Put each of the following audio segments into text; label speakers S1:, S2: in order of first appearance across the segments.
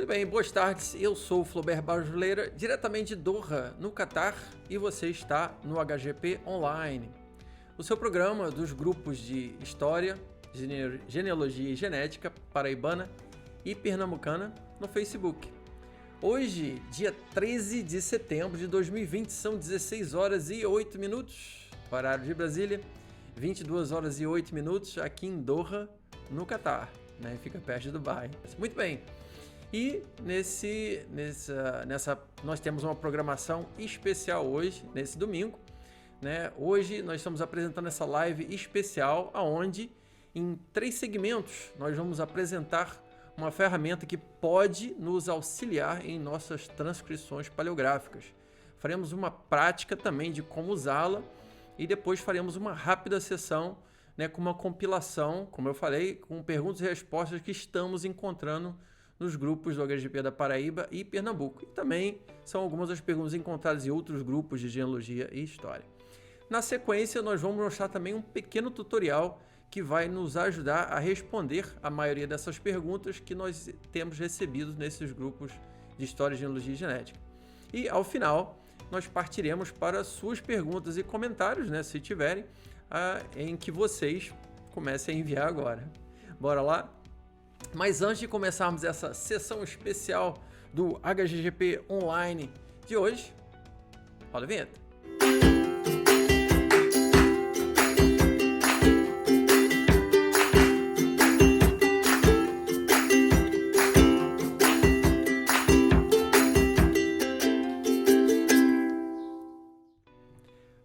S1: Muito bem, boas tardes. Eu sou o Flober Bajuleira, diretamente de Doha, no Catar, e você está no HGP Online, o seu programa dos grupos de História, Genealogia e Genética Paraibana e Pernambucana no Facebook. Hoje, dia 13 de setembro de 2020, são 16 horas e 8 minutos, horário de Brasília, 22 horas e 8 minutos aqui em Doha, no Catar, né? Fica perto de Dubai. Muito bem. E nós temos uma programação especial hoje, nesse domingo, né? Hoje nós estamos apresentando essa live especial, onde em 3 segmentos nós vamos apresentar uma ferramenta que pode nos auxiliar em nossas transcrições paleográficas. Faremos uma prática também de como usá-la e depois faremos uma rápida sessão, né, com uma compilação, como eu falei, com perguntas e respostas que estamos encontrando nos grupos do HGP da Paraíba e Pernambuco. E também são algumas das perguntas encontradas em outros grupos de genealogia e história. Na sequência, nós vamos mostrar também um pequeno tutorial que vai nos ajudar a responder a maioria dessas perguntas que nós temos recebido nesses grupos de história, genealogia e genética. E ao final, nós partiremos para suas perguntas e comentários, né, se tiverem, em que vocês comecem a enviar agora. Bora lá? Mas antes de começarmos essa sessão especial do HGGP Online de hoje, roda a vinheta.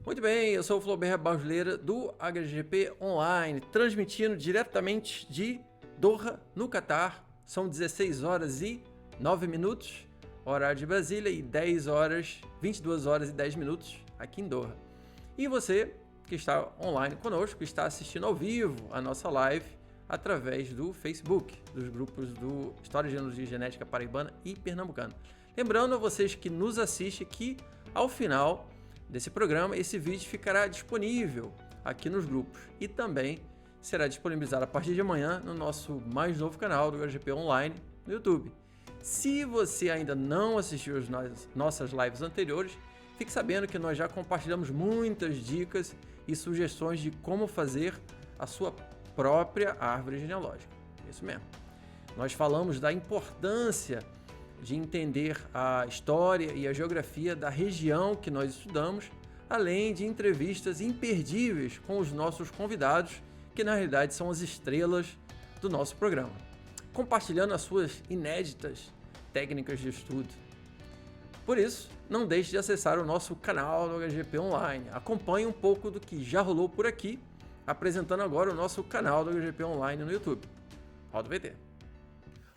S1: Muito bem, eu sou o Flober Bajuleira do HGGP Online, transmitindo diretamente de Doha, no Catar. São 16 horas e 9 minutos, horário de Brasília, e 22 horas e 10 minutos aqui em Doha. E você que está online conosco, está assistindo ao vivo a nossa live através do Facebook, dos grupos do História, Genealogia e Genética Paraibana e Pernambucana. Lembrando a vocês que nos assistem que ao final desse programa, esse vídeo ficará disponível aqui nos grupos e também será disponibilizado a partir de amanhã no nosso mais novo canal do HGP Online no YouTube. Se você ainda não assistiu às nossas lives anteriores, fique sabendo que nós já compartilhamos muitas dicas e sugestões de como fazer a sua própria árvore genealógica. Isso mesmo. Nós falamos da importância de entender a história e a geografia da região que nós estudamos, além de entrevistas imperdíveis com os nossos convidados, que na realidade são as estrelas do nosso programa, compartilhando as suas inéditas técnicas de estudo. Por isso, não deixe de acessar o nosso canal do HGP Online. Acompanhe um pouco do que já rolou por aqui, apresentando agora o nosso canal do HGP Online no YouTube. Roda o VT.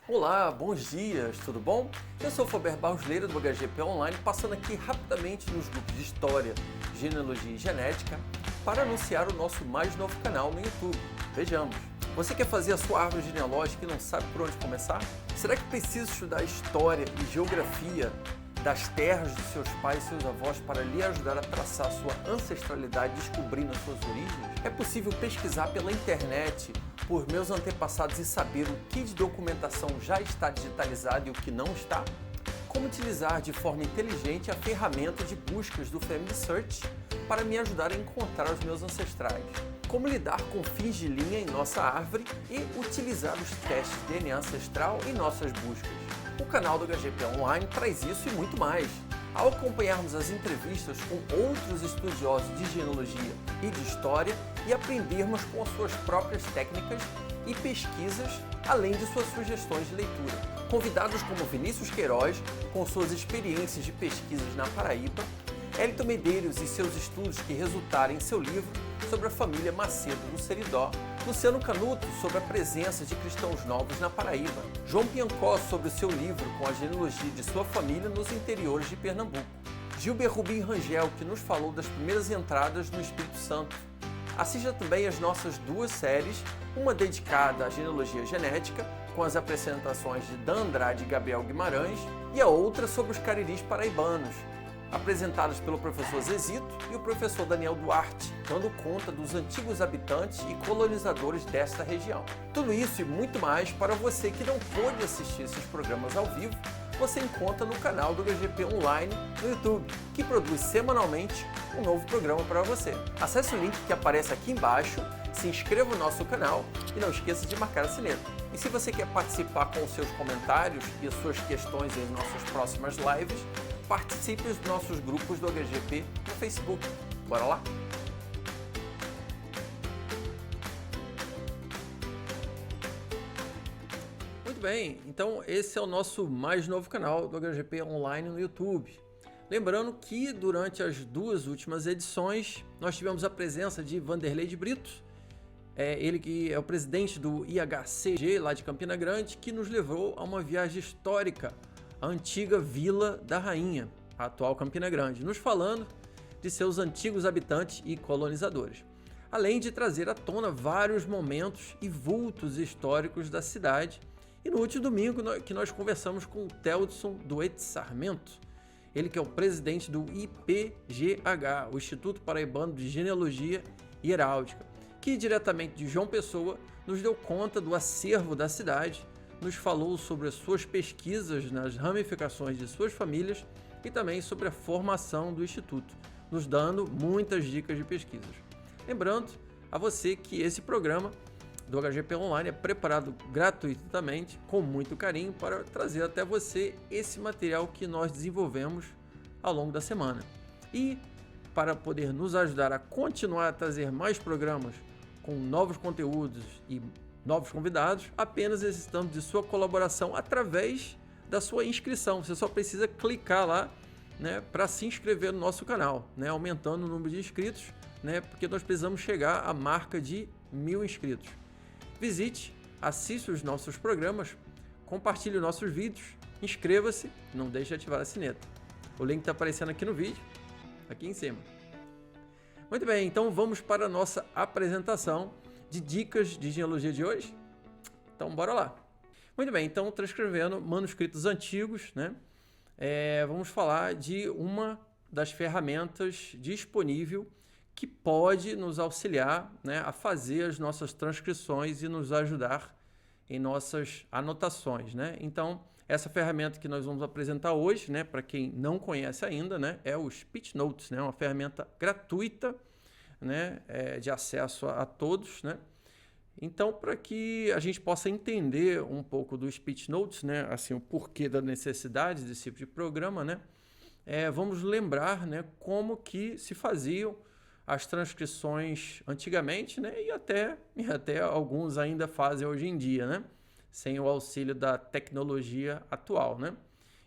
S1: Olá, bons dias, tudo bom? Eu sou o Flober Bajuleira do HGP Online, passando aqui rapidamente nos grupos de História, Genealogia e Genética para anunciar o nosso mais novo canal no YouTube. Vejamos. Você quer fazer a sua árvore genealógica e não sabe por onde começar? Será que precisa estudar história e geografia das terras de seus pais e seus avós para lhe ajudar a traçar a sua ancestralidade, descobrindo as suas origens? É possível pesquisar pela internet por meus antepassados e saber o que de documentação já está digitalizado e o que não está? Como utilizar de forma inteligente a ferramenta de buscas do Family Search para me ajudar a encontrar os meus ancestrais? Como lidar com fins de linha em nossa árvore e utilizar os testes de DNA ancestral em nossas buscas? O canal do HGP Online traz isso e muito mais. Ao acompanharmos as entrevistas com outros estudiosos de genealogia e de história e aprendermos com as suas próprias técnicas e pesquisas, além de suas sugestões de leitura. Convidados como Vinícius Queiroz, com suas experiências de pesquisas na Paraíba, Elton Medeiros e seus estudos que resultaram em seu livro sobre a família Macedo no Seridó, Luciano Canuto sobre a presença de cristãos novos na Paraíba, João Piancó sobre o seu livro com a genealogia de sua família nos interiores de Pernambuco, Gilber Rubim Rangel, que nos falou das primeiras entradas no Espírito Santo. Assista também as nossas 2 séries, uma dedicada à genealogia genética, com as apresentações de Dan Andrade e Gabriel Guimarães, e a outra sobre os cariris paraibanos, apresentadas pelo professor Zezito e o professor Daniel Duarte, dando conta dos antigos habitantes e colonizadores desta região. Tudo isso e muito mais para você que não pôde assistir esses programas ao vivo, você encontra no canal do HGP Online no YouTube, que produz semanalmente um novo programa para você. Acesse o link que aparece aqui embaixo, se inscreva no nosso canal e não esqueça de marcar a sineta. E se você quer participar com os seus comentários e as suas questões em nossas próximas lives, participe dos nossos grupos do HGP no Facebook. Bora lá? Muito bem, então esse é o nosso mais novo canal do HGP Online no YouTube. Lembrando que durante as duas últimas edições nós tivemos a presença de Vanderlei de Brito, ele que é o presidente do IHCG lá de Campina Grande, que nos levou a uma viagem histórica à antiga Vila da Rainha, a atual Campina Grande, nos falando de seus antigos habitantes e colonizadores, além de trazer à tona vários momentos e vultos históricos da cidade. E no último domingo que nós conversamos com o Teldson Duete Sarmento, ele que é o presidente do IPGH, o Instituto Paraibano de Genealogia e Heráldica, que diretamente de João Pessoa nos deu conta do acervo da cidade, nos falou sobre as suas pesquisas nas ramificações de suas famílias e também sobre a formação do Instituto, nos dando muitas dicas de pesquisas. Lembrando a você que esse programa do HGP Online é preparado gratuitamente, com muito carinho, para trazer até você esse material que nós desenvolvemos ao longo da semana. E para poder nos ajudar a continuar a trazer mais programas com novos conteúdos e novos convidados, apenas necessitamos de sua colaboração através da sua inscrição. Você só precisa clicar lá, né, para se inscrever no nosso canal, né, aumentando o número de inscritos, né, porque nós precisamos chegar à marca de 1000 inscritos. Visite, assista os nossos programas, compartilhe os nossos vídeos, inscreva-se, não deixe de ativar a sineta. O link está aparecendo aqui no vídeo, aqui em cima. Muito bem, então vamos para a nossa apresentação de dicas de genealogia de hoje. Então bora lá. Muito bem, então transcrevendo manuscritos antigos, né? Vamos falar de uma das ferramentas disponível que pode nos auxiliar, né, a fazer as nossas transcrições e nos ajudar em nossas anotações, né? Então, essa ferramenta que nós vamos apresentar hoje, né, para quem não conhece ainda, né, é o Speech Notes, né, uma ferramenta gratuita, né, de acesso a todos, né? Então, para que a gente possa entender um pouco do Speech Notes, né, assim, o porquê da necessidade desse tipo de programa, né, vamos lembrar, né, como que se faziam as transcrições antigamente, né, e até alguns ainda fazem hoje em dia, né, sem o auxílio da tecnologia atual, né?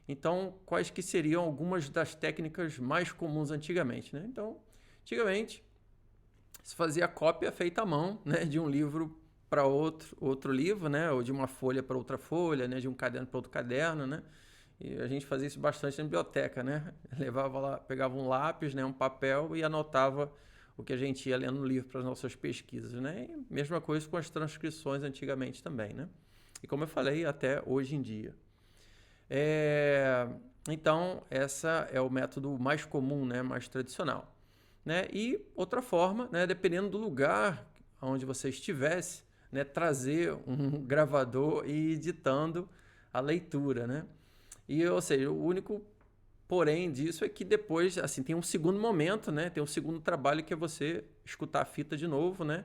S1: Então, quais que seriam algumas das técnicas mais comuns antigamente, né? Então, antigamente se fazia cópia feita à mão, né, de um livro para outro livro, né, ou de uma folha para outra folha, né, de um caderno para outro caderno, né? E a gente fazia isso bastante na biblioteca, né? Levava lá, pegava um lápis, né, um papel e anotava o que a gente ia lendo no livro para as nossas pesquisas, né? E mesma coisa com as transcrições antigamente também, né? E como eu falei, até hoje em dia. Então, essa é o método mais comum, né, mais tradicional, né? E outra forma, né, dependendo do lugar onde você estivesse, né, trazer um gravador e ir editando a leitura, né? E, ou seja, o único porém disso é que depois, assim, tem um segundo momento, né? Tem um segundo trabalho que é você escutar a fita de novo, né?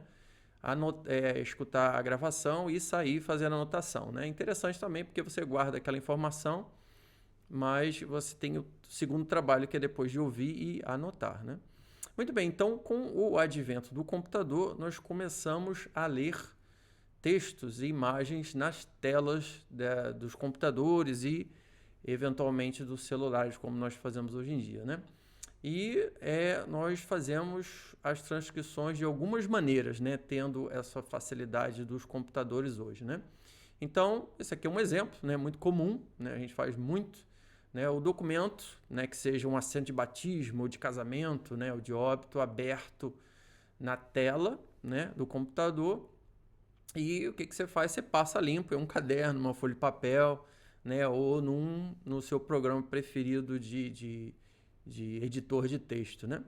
S1: Escutar a gravação e sair fazendo a anotação, né? Interessante também porque você guarda aquela informação, mas você tem o segundo trabalho que é depois de ouvir e anotar, né? Muito bem, então com o advento do computador, nós começamos a ler textos e imagens nas telas dos computadores e eventualmente dos celulares, como nós fazemos hoje em dia, né? E nós fazemos as transcrições de algumas maneiras, né? Tendo essa facilidade dos computadores hoje, né? Então, esse aqui é um exemplo, né? Muito comum, né? A gente faz muito, né? O documento, né? Que seja um assento de batismo, ou de casamento, né? Ou de óbito, aberto na tela, né? Do computador. E o que você faz? Você passa limpo, é um caderno, uma folha de papel, né? Ou no seu programa preferido de de editor de texto, né?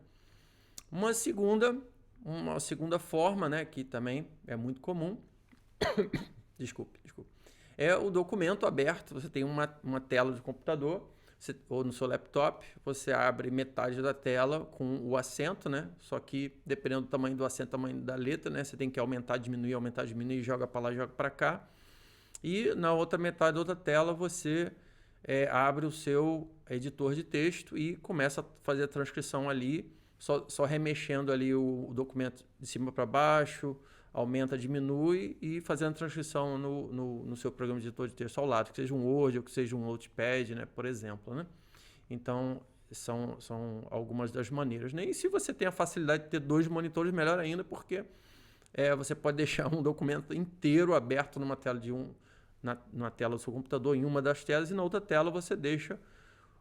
S1: Uma segunda forma, né, que também é muito comum, desculpe, é o documento aberto. Você tem uma tela de computador, ou no seu laptop, você abre metade da tela com o acento, né? Só que dependendo do tamanho do acento, tamanho da letra, né? Você tem que aumentar, diminuir, joga para lá, joga para cá. E na outra metade da outra tela você abre o seu editor de texto e começa a fazer a transcrição ali, só remexendo ali o documento de cima para baixo, aumenta, diminui e fazendo a transcrição no seu programa de editor de texto ao lado, que seja um Word ou que seja um Notepad, né, por exemplo, né? Então, são algumas das maneiras, né? E se você tem a facilidade de ter 2 monitores, melhor ainda, porque você pode deixar um documento inteiro aberto numa tela na tela do seu computador, em uma das telas, e na outra tela você deixa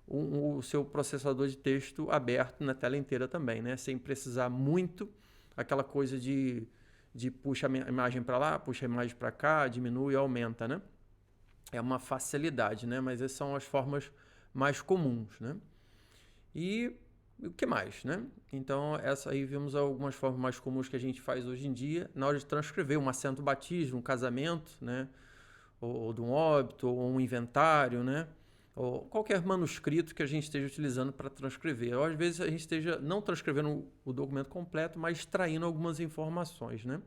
S1: o seu processador de texto aberto na tela inteira também, né? Sem precisar muito aquela coisa de puxa a imagem para lá, puxa a imagem para cá, diminui e aumenta, né? É uma facilidade, né? Mas essas são as formas mais comuns, né? E o que mais, né? Então, essa aí vimos algumas formas mais comuns que a gente faz hoje em dia na hora de transcrever um assento batismo, um casamento, né? Ou de um óbito, ou um inventário, né? Ou qualquer manuscrito que a gente esteja utilizando para transcrever. Ou às vezes a gente esteja não transcrevendo o documento completo, mas extraindo algumas informações, né?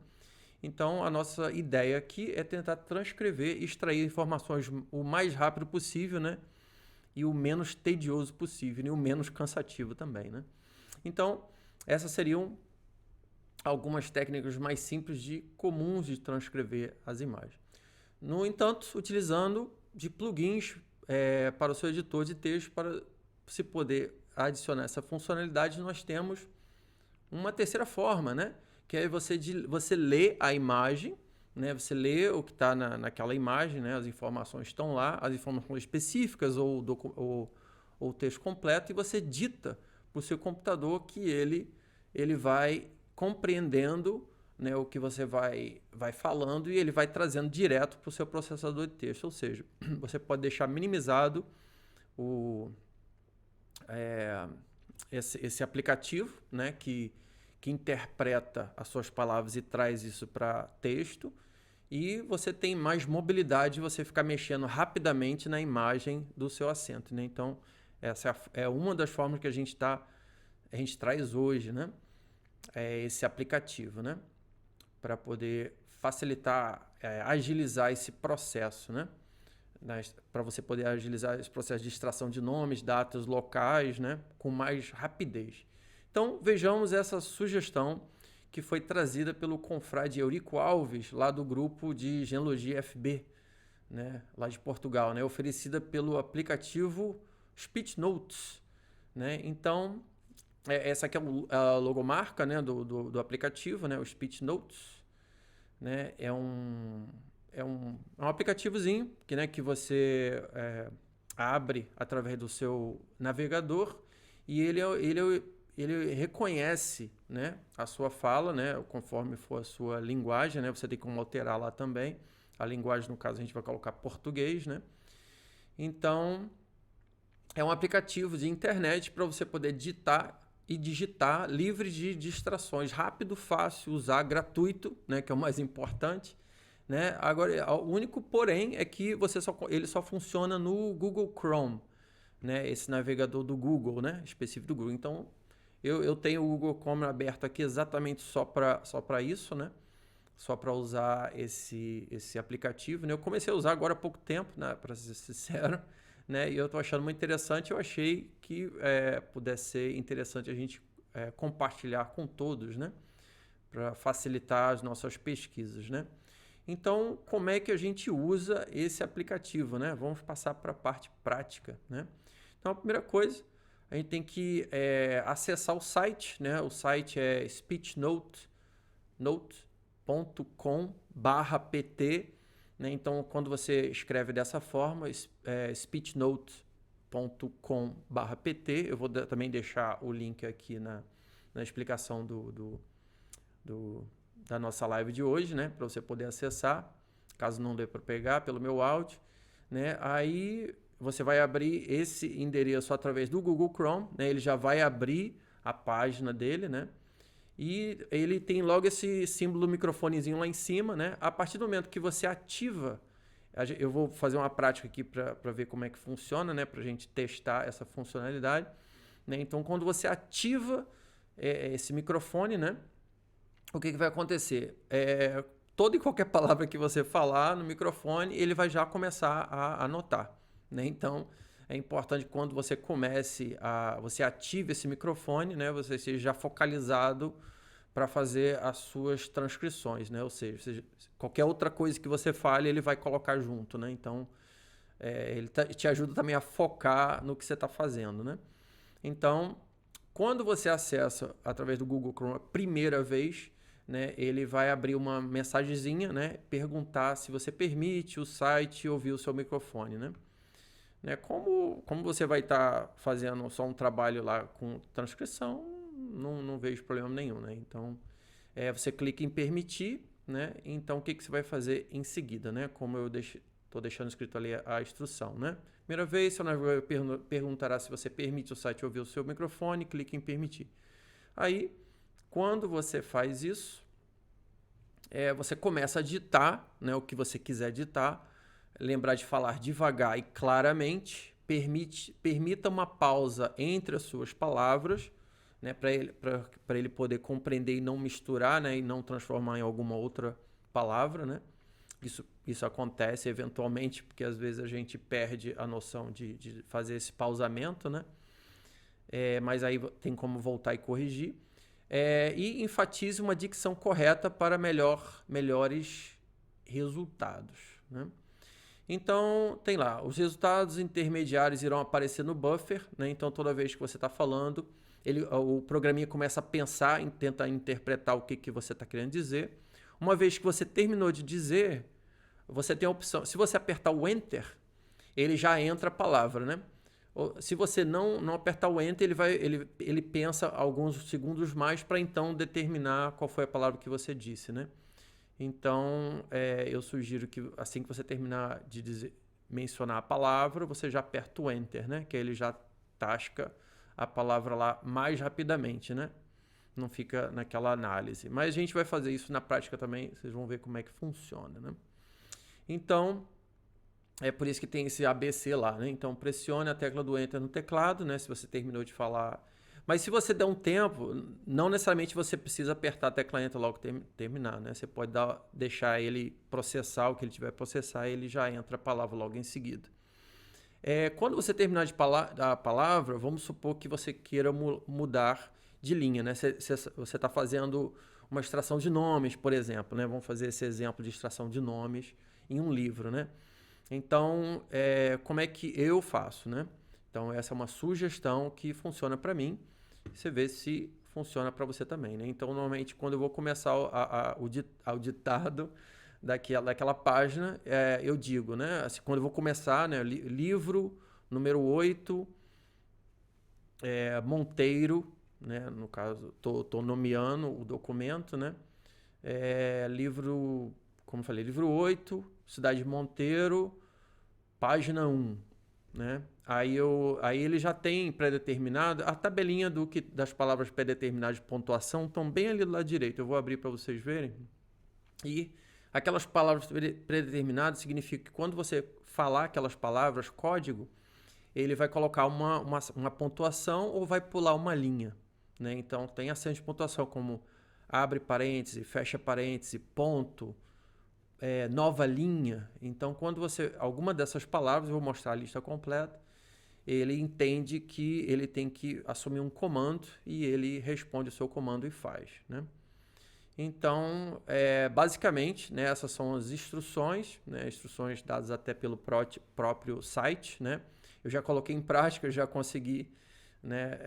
S1: Então, a nossa ideia aqui é tentar transcrever e extrair informações o mais rápido possível, né? E o menos tedioso possível, e o menos cansativo também, né? Então, essas seriam algumas técnicas mais simples comuns de transcrever as imagens. No entanto, utilizando de plugins para o seu editor de texto, para se poder adicionar essa funcionalidade, nós temos uma terceira forma, né? Que é você ler a imagem, né? Você lê o que está naquela imagem, né? As informações estão lá, as informações específicas ou o texto completo, e você dita para o seu computador que ele vai compreendendo, né, o que você vai falando, e ele vai trazendo direto para o seu processador de texto. Ou seja, você pode deixar minimizado esse aplicativo, né, que interpreta as suas palavras e traz isso para texto, e você tem mais mobilidade de você ficar mexendo rapidamente na imagem do seu assento, né? Então, essa é uma das formas que a gente traz hoje, né? Esse aplicativo, né? Para poder facilitar, agilizar esse processo, né? Para você poder agilizar esse processo de extração de nomes, datas, locais, né? Com mais rapidez. Então, vejamos essa sugestão que foi trazida pelo confrade Eurico Alves, lá do grupo de Genealogia FB, né? Lá de Portugal, né? Oferecida pelo aplicativo Speech Notes, né? Então, essa aqui é a logomarca, né, do aplicativo, né, o Speech Notes, né, é um aplicativozinho que você abre através do seu navegador, e ele reconhece, né, a sua fala, né, conforme for a sua linguagem, né, você tem como alterar lá também. A linguagem, no caso, a gente vai colocar português, né? Então, é um aplicativo de internet para você poder digitar livre de distrações, rápido, fácil, usar, gratuito, né, que é o mais importante, né? Agora, o único porém é que ele só funciona no Google Chrome, né? Esse navegador do Google, né? Específico do Google. Então, eu tenho o Google Chrome aberto aqui exatamente só para isso, né? Só para usar esse aplicativo, né? Eu comecei a usar agora há pouco tempo, né? Para ser sincero, né? E eu estou achando muito interessante. Eu achei que pudesse ser interessante a gente compartilhar com todos, né? Para facilitar as nossas pesquisas, né? Então, como é que a gente usa esse aplicativo, né? Vamos passar para a parte prática, né? Então, a primeira coisa, a gente tem que acessar o site, né? O site é speechnote.com/pt, né? Então, quando você escreve dessa forma, speechnote.com/pt, eu vou também deixar o link aqui na explicação da nossa live de hoje, né? Para você poder acessar, caso não dê para pegar pelo meu áudio, né? Aí você vai abrir esse endereço através do Google Chrome, né? Ele já vai abrir a página dele, né? E ele tem logo esse símbolo do microfonezinho lá em cima, né? A partir do momento que você ativa, eu vou fazer uma prática aqui para ver como é que funciona, né? Para a gente testar essa funcionalidade, né? Então, quando você ativa esse microfone, né? O que vai acontecer? Toda e qualquer palavra que você falar no microfone, ele vai já começar a anotar, né? Então, é importante que quando você você ative esse microfone, né? Você seja já focalizado para fazer as suas transcrições, né? Ou seja, qualquer outra coisa que você fale, ele vai colocar junto, né? Então, ele te ajuda também a focar no que você está fazendo, né? Então, quando você acessa através do Google Chrome a primeira vez, né, ele vai abrir uma mensagenzinha, né, perguntar se você permite o site ouvir o seu microfone, né? Como você vai estar fazendo só um trabalho lá com transcrição, não vejo problema nenhum, né? Então, você clica em permitir, né? Então, o que você vai fazer em seguida, né? Como eu estou deixando escrito ali a instrução, né? Primeira vez, seu navegador perguntará se você permite o site ouvir o seu microfone, clique em permitir. Aí, quando você faz isso, você começa a ditar, né, o que você quiser ditar, lembrar de falar devagar e claramente, permita uma pausa entre as suas palavras, né, para ele poder compreender e não misturar, né, e não transformar em alguma outra palavra, né? Isso acontece eventualmente, porque às vezes a gente perde a noção de fazer esse pausamento, né? Mas aí tem como voltar e corrigir. E enfatize uma dicção correta para melhores resultados, né? Então, tem lá, os resultados intermediários irão aparecer no buffer, né? Então, toda vez que você está falando, o programinha começa a pensar, tentar interpretar o que você está querendo dizer. Uma vez que você terminou de dizer, você tem a opção, se você apertar o Enter, ele já entra a palavra, né? Se você não apertar o Enter, ele pensa alguns segundos mais para então determinar qual foi a palavra que você disse, né? Então, eu sugiro que assim que você terminar de mencionar a palavra, você já aperta o Enter, né? Que aí ele já tasca a palavra lá mais rapidamente, né? Não fica naquela análise. Mas a gente vai fazer isso na prática também, vocês vão ver como é que funciona, né? Então, é por isso que tem esse ABC lá, né? Então, pressione a tecla do Enter no teclado, né? Se você terminou de falar. Mas se você der um tempo, não necessariamente você precisa apertar a tecla Enter logo que terminar, né? Você pode deixar ele processar o que ele tiver processar e ele já entra a palavra logo em seguida. Quando você terminar a palavra, vamos supor que você queira mudar de linha, né? Você está fazendo uma extração de nomes, por exemplo, né? Vamos fazer esse exemplo de extração de nomes em um livro, né? Então, como é que eu faço, né? Então, essa é uma sugestão que funciona para mim. Você vê se funciona para você também, né? Então, normalmente, quando eu vou começar o ditado daquela página, eu digo, né? Assim, quando eu vou começar, né? Livro número 8, Monteiro, né? No caso, tô nomeando o documento, né? Como eu falei, livro 8, Cidade de Monteiro, página 1, né? Aí ele já tem pré-determinado, a tabelinha das palavras pré-determinadas de pontuação estão bem ali do lado direito, eu vou abrir para vocês verem. E aquelas palavras pré-determinadas significa que quando você falar aquelas palavras, código, ele vai colocar uma pontuação ou vai pular uma linha, né? Então tem acento de pontuação como abre parêntese, fecha parêntese, ponto, nova linha. Então, quando alguma dessas palavras, eu vou mostrar a lista completa, ele entende que ele tem que assumir um comando e ele responde o seu comando e faz, né? Então, basicamente, né, essas são as instruções, né, instruções dadas até pelo próprio site, né? Eu já coloquei em prática, já consegui, né,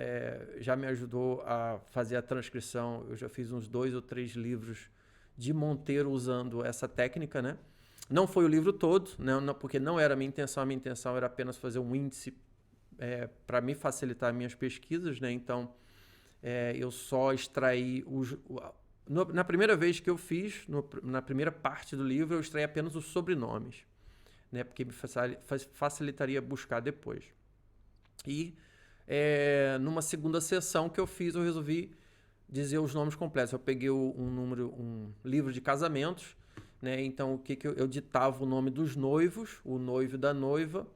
S1: já me ajudou a fazer a transcrição. Eu já fiz uns 2 ou 3 livros de Monteiro usando essa técnica, né? Não foi o livro todo, né? Porque não era a minha intenção era apenas fazer um índice para me facilitar minhas pesquisas, né? Então, eu só extraí na primeira vez que eu fiz, na primeira parte do livro, eu extraí apenas os sobrenomes, né? Porque me facilitaria buscar depois. E numa segunda sessão que eu fiz, eu resolvi dizer os nomes completos. Eu peguei um livro de casamentos, né? Então, o que eu ditava o nome dos noivos, o noivo e da noiva,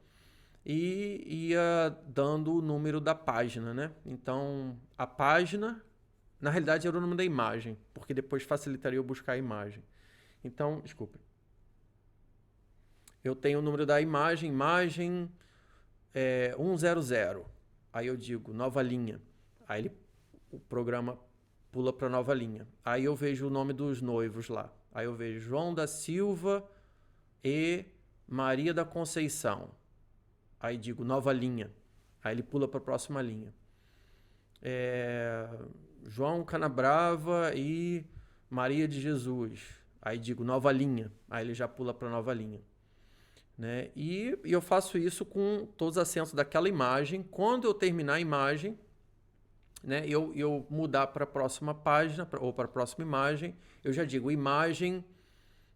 S1: e ia dando o número da página, né? Então, a página, na realidade, era o nome da imagem, porque depois facilitaria eu buscar a imagem. Então, desculpe. Eu tenho o número da imagem 100. Aí eu digo nova linha. Aí o programa pula para nova linha. Aí eu vejo o nome dos noivos lá. Aí eu vejo João da Silva e Maria da Conceição. Aí digo nova linha. Aí ele pula para a próxima linha. João Canabrava e Maria de Jesus. Aí digo nova linha. Aí ele já pula para nova linha. Né? E eu faço isso com todos os acentos daquela imagem. Quando eu terminar a imagem, né, eu mudar para a próxima página ou para a próxima imagem, eu já digo imagem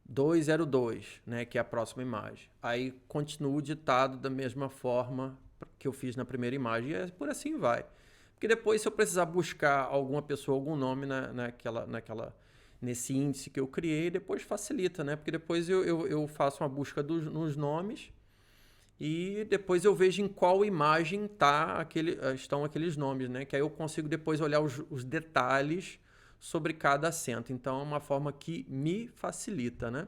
S1: 202, né, que é a próxima imagem. Aí continuo o ditado da mesma forma que eu fiz na primeira imagem, e por assim vai. Porque depois, se eu precisar buscar alguma pessoa, algum nome nesse índice que eu criei, depois facilita, né? Porque depois eu faço uma busca nos nomes e depois eu vejo em qual imagem estão aqueles nomes, né? Que aí eu consigo depois olhar os detalhes sobre cada acento. Então é uma forma que me facilita, né?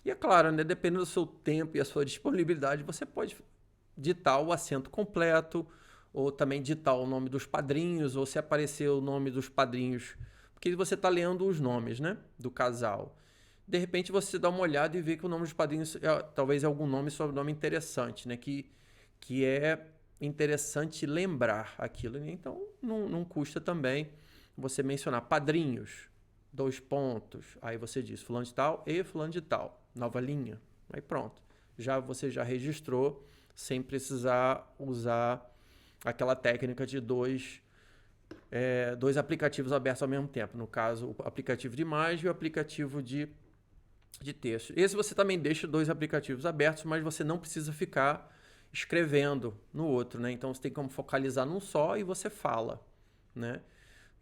S1: E é claro, né? Dependendo do seu tempo e a sua disponibilidade, você pode ditar o acento completo ou também ditar o nome dos padrinhos, ou se aparecer o nome dos padrinhos, porque você está lendo os nomes, né, do casal. De repente você dá uma olhada e vê que o nome dos padrinhos talvez é algum nome, sobrenome interessante, né, que é interessante lembrar aquilo. Então não custa também você mencionar padrinhos, 2 pontos, aí você diz fulano de tal e fulano de tal, nova linha, aí pronto. Você já registrou sem precisar usar aquela técnica de dois aplicativos abertos ao mesmo tempo. No caso, o aplicativo de imagem e o aplicativo de texto. Esse você também deixa 2 aplicativos abertos, mas você não precisa ficar escrevendo no outro, né? Então você tem como focalizar num só e você fala, né?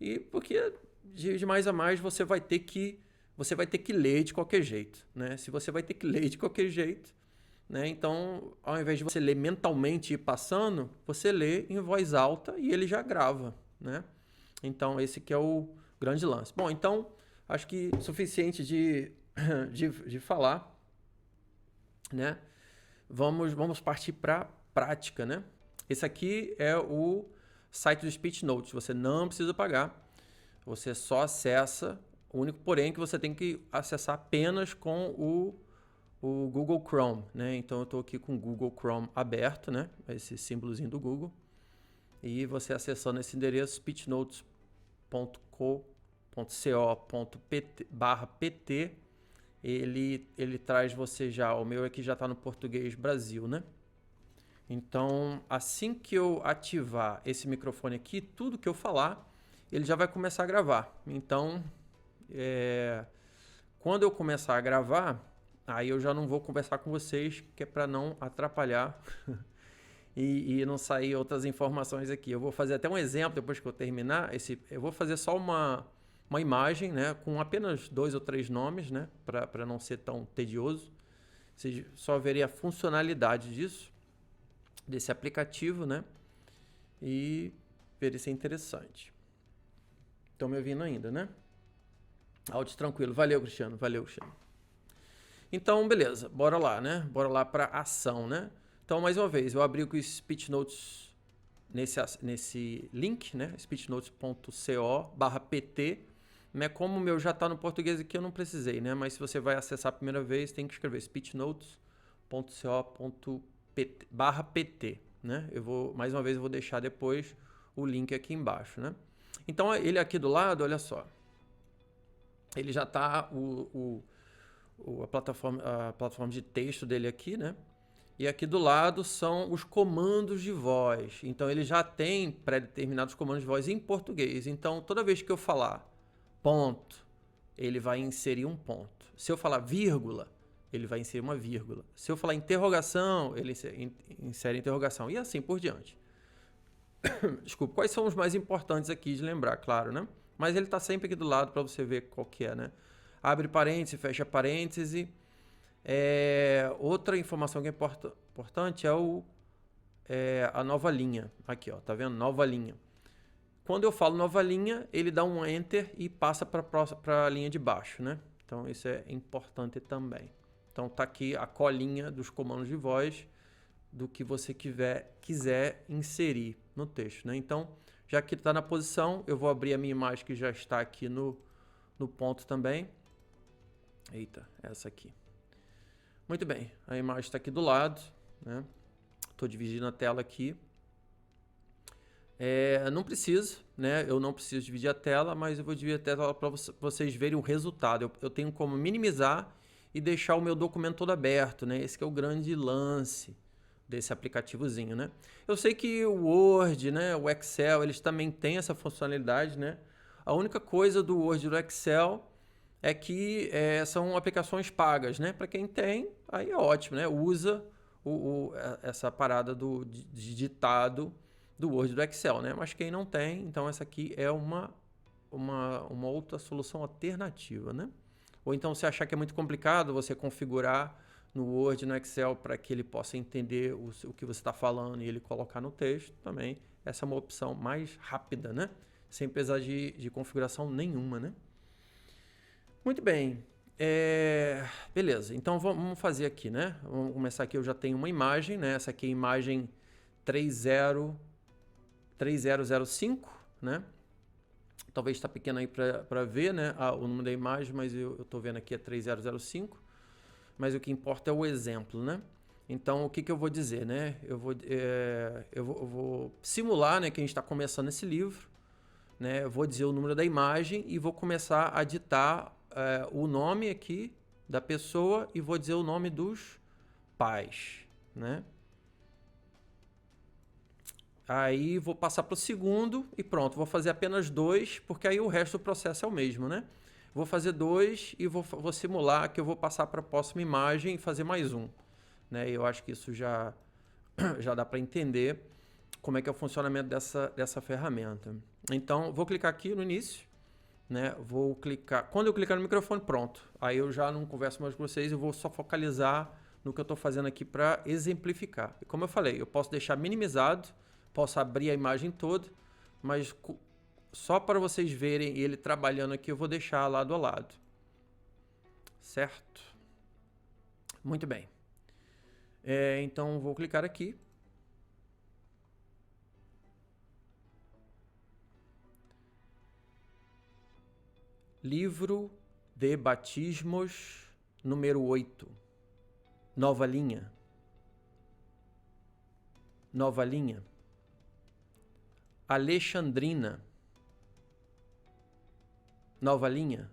S1: E porque de mais a mais você vai ter que ler de qualquer jeito, né? Se você vai ter que ler de qualquer jeito, né? Então, ao invés de você ler mentalmente e ir passando, você lê em voz alta e ele já grava, né? Então, esse que é o grande lance. Bom, então, acho que suficiente de falar, né? Vamos partir para a prática, né? Esse aqui é o site do Speech Notes. Você não precisa pagar. Você só acessa. O único porém que você tem que acessar apenas com o Google Chrome, né? Então eu estou aqui com o Google Chrome aberto, né? Esse símbolozinho do Google. E você acessando esse endereço speechnotes.co.pt/pt, ele traz você já. O meu aqui já está no português Brasil, né? Então, assim que eu ativar esse microfone aqui, tudo que eu falar, ele já vai começar a gravar. Então, quando eu começar a gravar, aí eu já não vou conversar com vocês, que é para não atrapalhar e não sair outras informações aqui. Eu vou fazer até um exemplo depois que eu terminar. Eu vou fazer só uma imagem, né, com apenas 2 ou 3 nomes, né, para não ser tão tedioso. Vocês só verem a funcionalidade desse aplicativo, né, e ver se é interessante. Estão me ouvindo ainda, né? Áudio tranquilo. Valeu, Cristiano. Então, beleza. Bora lá, né? Bora lá para ação, né? Então, mais uma vez, eu abri o Speech Notes nesse link, né? speechnotes.co/pt. Né? Como o meu já está no português aqui, eu não precisei, né? Mas se você vai acessar a primeira vez, tem que escrever speechnotes.co.pt/pt, né? Mais uma vez, eu vou deixar depois o link aqui embaixo, né? Então, ele aqui do lado, olha só. Ele já está a plataforma de texto dele aqui, né? E aqui do lado são os comandos de voz. Então, ele já tem pré-determinados comandos de voz em português. Então, toda vez que eu falar ponto, ele vai inserir um ponto. Se eu falar vírgula, ele vai inserir uma vírgula. Se eu falar interrogação, ele insere interrogação. E assim por diante. Desculpa, quais são os mais importantes aqui de lembrar, claro, né? Mas ele está sempre aqui do lado para você ver qual que é, né? Abre parêntese, fecha parêntese. Outra informação que é importante é a nova linha. Aqui, ó, tá vendo? Nova linha. Quando eu falo nova linha, ele dá um Enter e passa para a linha de baixo, né? Então, isso é importante também. Então, tá aqui a colinha dos comandos de voz do que você quiser inserir no texto, né? Então, já que está na posição, eu vou abrir a minha imagem que já está aqui no ponto também. Eita, essa aqui. Muito bem, a imagem está aqui do lado, né? Estou dividindo a tela aqui. Não precisa, né? Eu não preciso dividir a tela, mas eu vou dividir a tela para vocês verem o resultado. Eu tenho como minimizar e deixar o meu documento todo aberto, né? Esse que é o grande lance desse aplicativozinho, né? Eu sei que o Word, né, o Excel, eles também têm essa funcionalidade, né? A única coisa do Word e do Excel é que são aplicações pagas, né? Para quem tem, aí é ótimo, né? Usa essa parada de ditado do Word e do Excel, né? Mas quem não tem, então essa aqui é uma outra solução alternativa, né? Ou então, se achar que é muito complicado, você configurar no Word e no Excel para que ele possa entender o que você está falando e ele colocar no texto também. Essa é uma opção mais rápida, né? Sem precisar de configuração nenhuma, né? Muito bem. Beleza, então vamos fazer aqui, né? Vamos começar aqui, eu já tenho uma imagem, né? Essa aqui é a imagem 3005, né? Talvez está pequeno aí para ver, né? O número da imagem, mas eu estou vendo aqui é 3005. Mas o que importa é o exemplo, né? Então, o que eu vou dizer, né? Eu vou simular, né, que a gente está começando esse livro, né? Eu vou dizer o número da imagem e vou começar a ditar o nome aqui da pessoa e vou dizer o nome dos pais, né? Aí vou passar para o segundo e pronto, vou fazer apenas 2, porque aí o resto do processo é o mesmo, né? Vou fazer 2 e vou simular que eu vou passar para a próxima imagem e fazer mais um, né? Eu acho que isso já dá para entender como é que é o funcionamento dessa ferramenta. Então, vou clicar aqui no início, né? Vou clicar. Quando eu clicar no microfone, pronto. Aí eu já não converso mais com vocês, eu vou só focalizar no que eu estou fazendo aqui para exemplificar. E como eu falei, eu posso deixar minimizado, posso abrir a imagem toda, mas só para vocês verem ele trabalhando aqui, eu vou deixar lado a lado. Certo? Muito bem. Então, vou clicar aqui. Livro de Batismos, número 8. Nova linha. Nova linha. Alexandrina. Nova linha.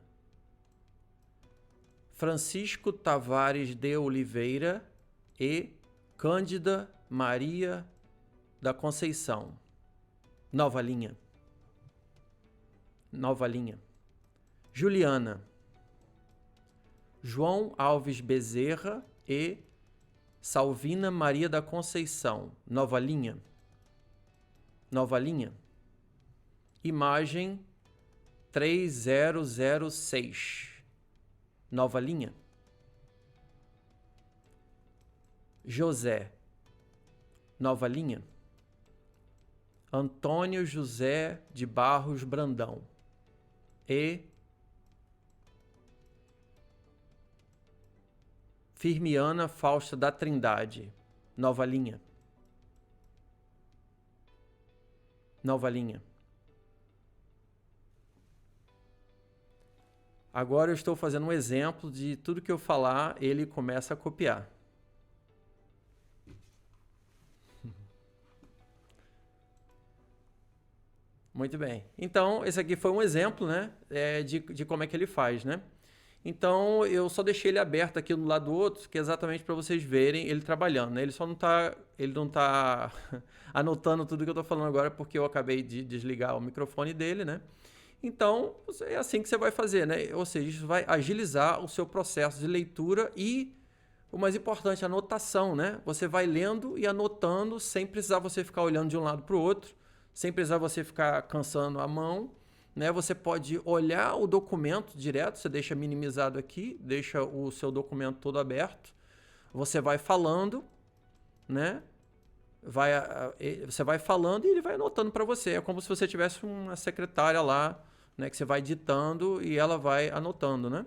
S1: Francisco Tavares de Oliveira e Cândida Maria da Conceição. Nova linha. Nova linha. Juliana. João Alves Bezerra e Salvina Maria da Conceição. Nova linha. Nova linha. Imagem 3006. Nova linha. José. Nova linha. Antônio José de Barros Brandão. E Firmiana Fausta da Trindade. Nova linha. Nova linha. Agora eu estou fazendo um exemplo de tudo que eu falar, ele começa a copiar. Muito bem. Então, esse aqui foi um exemplo, né, de como é que ele faz, né? Então, eu só deixei ele aberto aqui no lado do outro, que é exatamente para vocês verem ele trabalhando, né? Ele não tá anotando tudo que eu estou falando agora, porque eu acabei de desligar o microfone dele, né? Então, é assim que você vai fazer, né? Ou seja, isso vai agilizar o seu processo de leitura e o mais importante, a anotação, né? Você vai lendo e anotando sem precisar você ficar olhando de um lado para o outro, sem precisar você ficar cansando a mão, né? Você pode olhar o documento direto, você deixa minimizado aqui, deixa o seu documento todo aberto, você vai falando, né? Você vai falando e ele vai anotando para você. É como se você tivesse uma secretária lá, né? Que você vai ditando e ela vai anotando, né?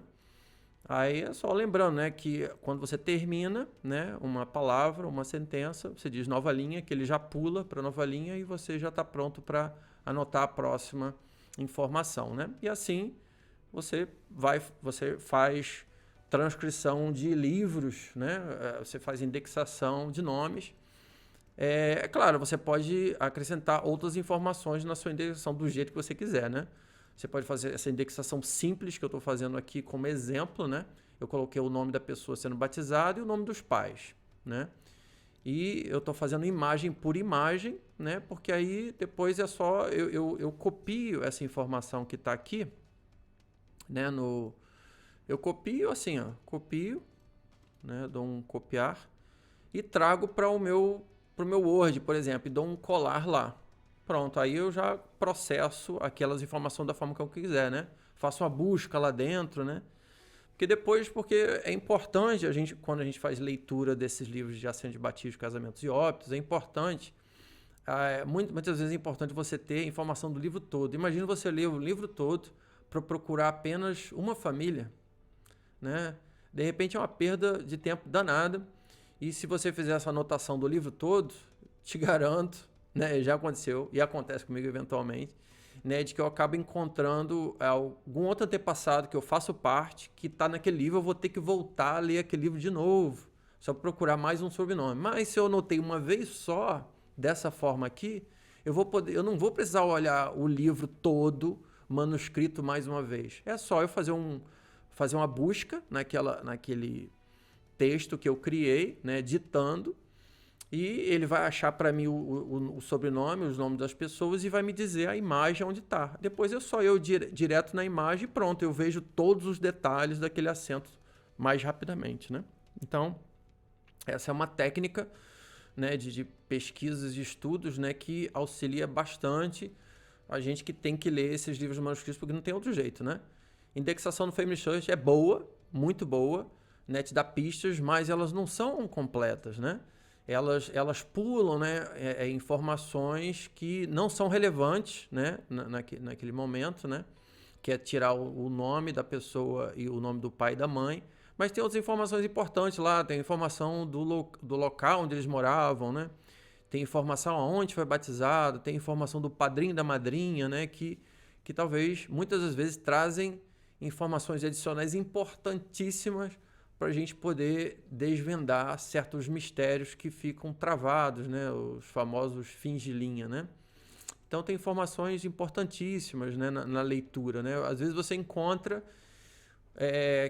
S1: Aí é só lembrando, né, que quando você termina, né, uma palavra, uma sentença, você diz nova linha, que ele já pula para nova linha e você já está pronto para anotar a próxima informação, né? E assim você faz transcrição de livros, né? Você faz indexação de nomes. É claro, você pode acrescentar outras informações na sua indexação do jeito que você quiser, né? Você pode fazer essa indexação simples que eu estou fazendo aqui como exemplo, né? Eu coloquei o nome da pessoa sendo batizada e o nome dos pais, né? E eu estou fazendo imagem por imagem, né? Porque aí depois é só eu copio essa informação que está aqui, né? Eu copio assim, ó, copio, né? Dou um copiar e trago para o meu Word, por exemplo, e dou um colar lá. Pronto, aí eu já processo aquelas informações da forma que eu quiser, né? Faço uma busca lá dentro, né? Porque é importante, quando a gente faz leitura desses livros de assento de batismo, casamentos e óbitos, é importante, muitas vezes é importante você ter informação do livro todo. Imagina você ler o livro todo para procurar apenas uma família, né? De repente é uma perda de tempo danada, e se você fizer essa anotação do livro todo, te garanto, né, já aconteceu e acontece comigo eventualmente, né, de que eu acabo encontrando algum outro antepassado que eu faço parte, que está naquele livro, eu vou ter que voltar a ler aquele livro de novo, só procurar mais um sobrenome. Mas se eu anotei uma vez só, dessa forma aqui, eu não vou precisar olhar o livro todo, manuscrito mais uma vez. É só eu fazer uma busca naquele texto que eu criei, né, ditando, e ele vai achar para mim o sobrenome, os nomes das pessoas e vai me dizer a imagem onde está. Depois eu direto na imagem e pronto, eu vejo todos os detalhes daquele assento mais rapidamente, né? Então, essa é uma técnica, né, de pesquisas e estudos, né, que auxilia bastante a gente que tem que ler esses livros manuscritos, porque não tem outro jeito, né? Indexação no Family Search é boa, muito boa, né, te dá pistas, mas elas não são completas, né? Elas pulam, né, informações que não são relevantes, né, naquele momento, né, que é tirar o nome da pessoa e o nome do pai e da mãe, mas tem outras informações importantes lá, tem informação do local onde eles moravam, né, tem informação aonde foi batizado, tem informação do padrinho e da madrinha, né, que talvez muitas das vezes trazem informações adicionais importantíssimas para a gente poder desvendar certos mistérios que ficam travados, né? Os famosos fins de linha, né? Então tem informações importantíssimas, né, na leitura, né? Às vezes você encontra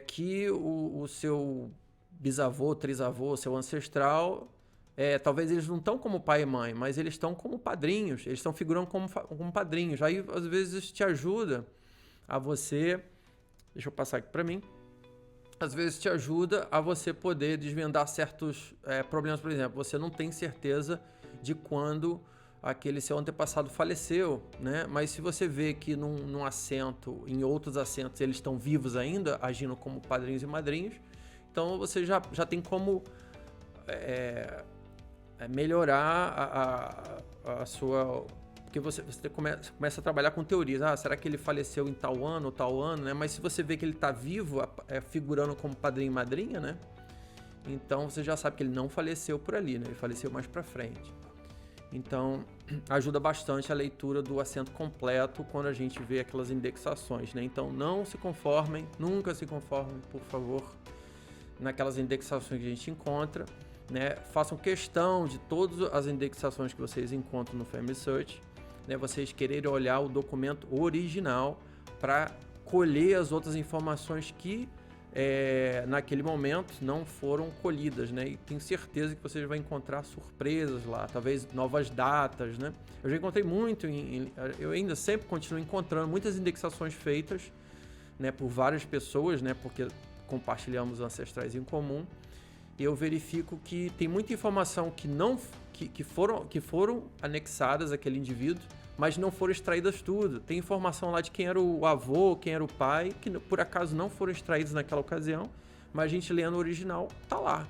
S1: que o seu bisavô, trisavô, seu ancestral, talvez eles não estão como pai e mãe, mas eles estão como padrinhos, eles estão figurando como padrinhos. Aí às vezes isso te ajuda a você... Deixa eu passar aqui para mim. Às vezes te ajuda a você poder desvendar certos problemas. Por exemplo, você não tem certeza de quando aquele seu antepassado faleceu, né? Mas se você vê que num assento, em outros assentos, eles estão vivos ainda, agindo como padrinhos e madrinhos, então você já tem como melhorar a sua... Porque você começa a trabalhar com teorias. Será que ele faleceu em tal ano, né? Mas se você vê que ele está vivo, figurando como padrinho e madrinha, né? Então você já sabe que ele não faleceu por ali, né? Ele faleceu mais para frente. Então ajuda bastante a leitura do assento completo quando a gente vê aquelas indexações, né? Então não se conformem, nunca se conformem, por favor, naquelas indexações que a gente encontra, né? Façam questão de todas as indexações que vocês encontram no Family Search, né, vocês quererem olhar o documento original para colher as outras informações que naquele momento não foram colhidas, né? E tenho certeza que vocês vão encontrar surpresas lá, talvez novas datas, né? Eu já encontrei muito, eu ainda sempre continuo encontrando muitas indexações feitas, né, por várias pessoas, né, porque compartilhamos ancestrais em comum, e eu verifico que tem muita informação que foram anexadas àquele indivíduo, mas não foram extraídas tudo. Tem informação lá de quem era o avô, quem era o pai, que por acaso não foram extraídos naquela ocasião, mas a gente lendo o original, tá lá,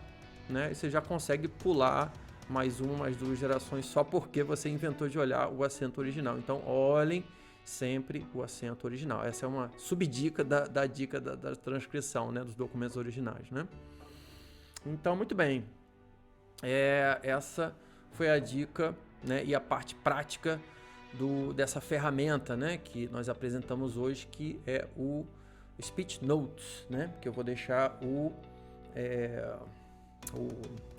S1: né? E você já consegue pular mais uma, mais duas gerações só porque você inventou de olhar o assento original. Então, olhem sempre o assento original. Essa é uma subdica da dica da transcrição, né? Dos documentos originais, né? Então, muito bem. Essa foi a dica, né? E a parte prática dessa ferramenta, né, que nós apresentamos hoje, que é o Speech Notes, né, que eu vou deixar o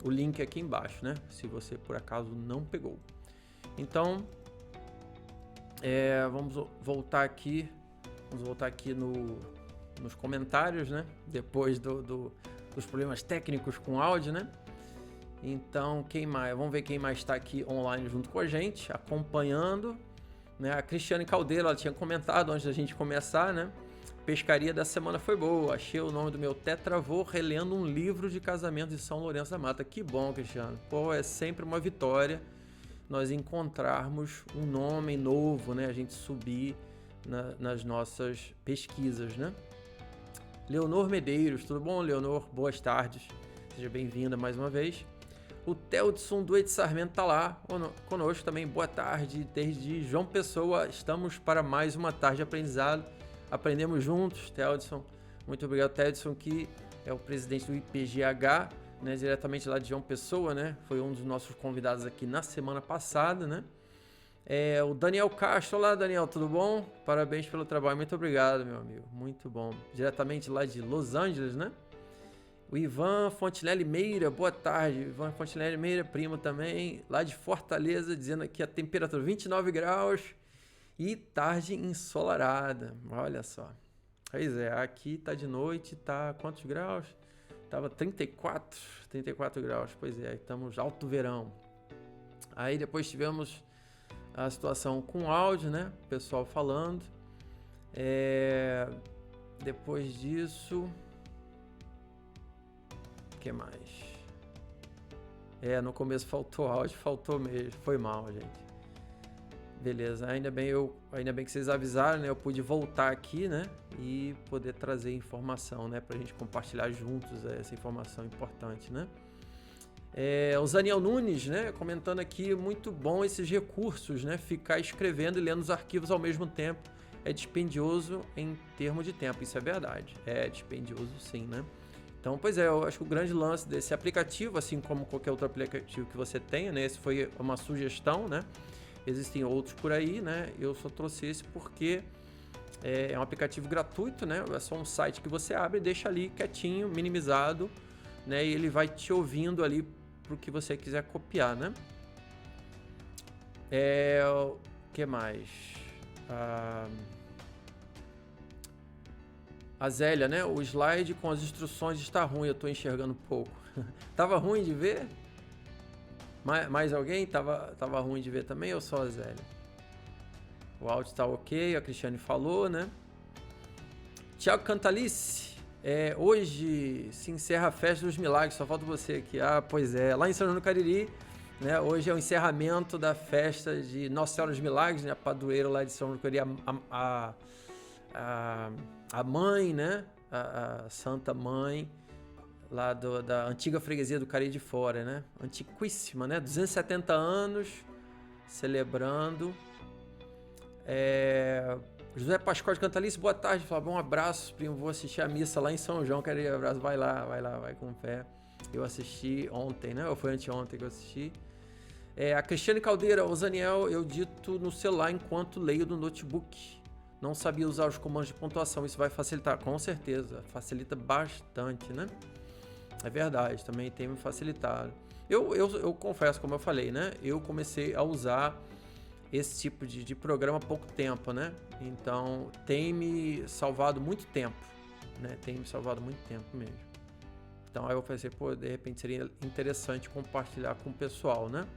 S1: link aqui embaixo, né, se você por acaso não pegou. Então, vamos voltar aqui nos comentários, né, depois dos problemas técnicos com áudio, né. Então, quem mais? Vamos ver quem mais está aqui online junto com a gente, acompanhando, né? A Cristiane Caldeira, ela tinha comentado antes da gente começar, né? Pescaria da semana foi boa. Achei o nome do meu tetravô relendo um livro de casamento de São Lourenço da Mata. Que bom, Cristiane. Pô, é sempre uma vitória nós encontrarmos um nome novo, né? A gente subir nas nossas pesquisas, né? Leonor Medeiros, tudo bom, Leonor? Boas tardes. Seja bem-vinda mais uma vez. O Teldson Duete Sarmento está lá conosco também. Boa tarde, desde João Pessoa. Estamos para mais uma tarde de aprendizado. Aprendemos juntos, Teldson. Muito obrigado, Teldson, que é o presidente do IPGH, né, diretamente lá de João Pessoa, né? Foi um dos nossos convidados aqui na semana passada, né? O Daniel Castro. Olá, Daniel, tudo bom? Parabéns pelo trabalho. Muito obrigado, meu amigo. Muito bom. Diretamente lá de Los Angeles, né? O Ivan Fontinelli Meira, boa tarde. Ivan Fontinelli Meira, primo também, lá de Fortaleza, dizendo aqui a temperatura 29 graus e tarde ensolarada. Olha só. Pois é, aqui tá de noite, tá quantos graus? Tava 34 graus. Pois é, estamos alto verão. Aí depois tivemos a situação com áudio, né? O pessoal falando. Depois disso... O que mais? No começo faltou áudio, faltou mesmo, foi mal, gente. Beleza, ainda bem que vocês avisaram, né? Eu pude voltar aqui, né? E poder trazer informação, né? Pra gente compartilhar juntos essa informação importante, né? O Zaniel Nunes, né? Comentando aqui, muito bom esses recursos, né? Ficar escrevendo e lendo os arquivos ao mesmo tempo é dispendioso em termos de tempo, isso é verdade. É dispendioso sim, né? Então, pois eu acho que o grande lance desse aplicativo, assim como qualquer outro aplicativo que você tenha, né? Esse foi uma sugestão, né? Existem outros por aí, né? Eu só trouxe esse porque é um aplicativo gratuito, né? É só um site que você abre e deixa ali quietinho, minimizado, né? E ele vai te ouvindo ali pro que você quiser copiar, né? O que mais? A Zélia, né? O slide com as instruções está ruim, eu tô enxergando pouco. Tava ruim de ver? Mais alguém? Tava ruim de ver também ou só a Zélia? O áudio tá ok, a Cristiane falou, né? Tiago Cantalice, hoje se encerra a Festa dos Milagres, só falta você aqui. Ah, pois é, lá em São João do Cariri, né? Hoje é o encerramento da festa de Nossa Senhora dos Milagres, né? A padroeira lá de São João do Cariri, a mãe, né? A Santa Mãe lá da antiga freguesia do Cariri de Fora, né? Antiquíssima, né? 270 anos celebrando. José Pascoal de Cantalice, boa tarde, Flávio, um abraço, primo, vou assistir a missa lá em São João, quero ir, abraço, vai com fé. Eu assisti ontem, né? Ou foi anteontem que eu assisti. A Cristiane Caldeira, o Zaniel, eu dito no celular enquanto leio do notebook. Não sabia usar os comandos de pontuação, isso vai facilitar, com certeza, facilita bastante, né? É verdade, também tem me facilitado. Eu confesso, como eu falei, né? Eu comecei a usar esse tipo de programa há pouco tempo, né? Então, tem me salvado muito tempo, né? Tem me salvado muito tempo mesmo. Então, aí eu pensei, de repente seria interessante compartilhar com o pessoal, né?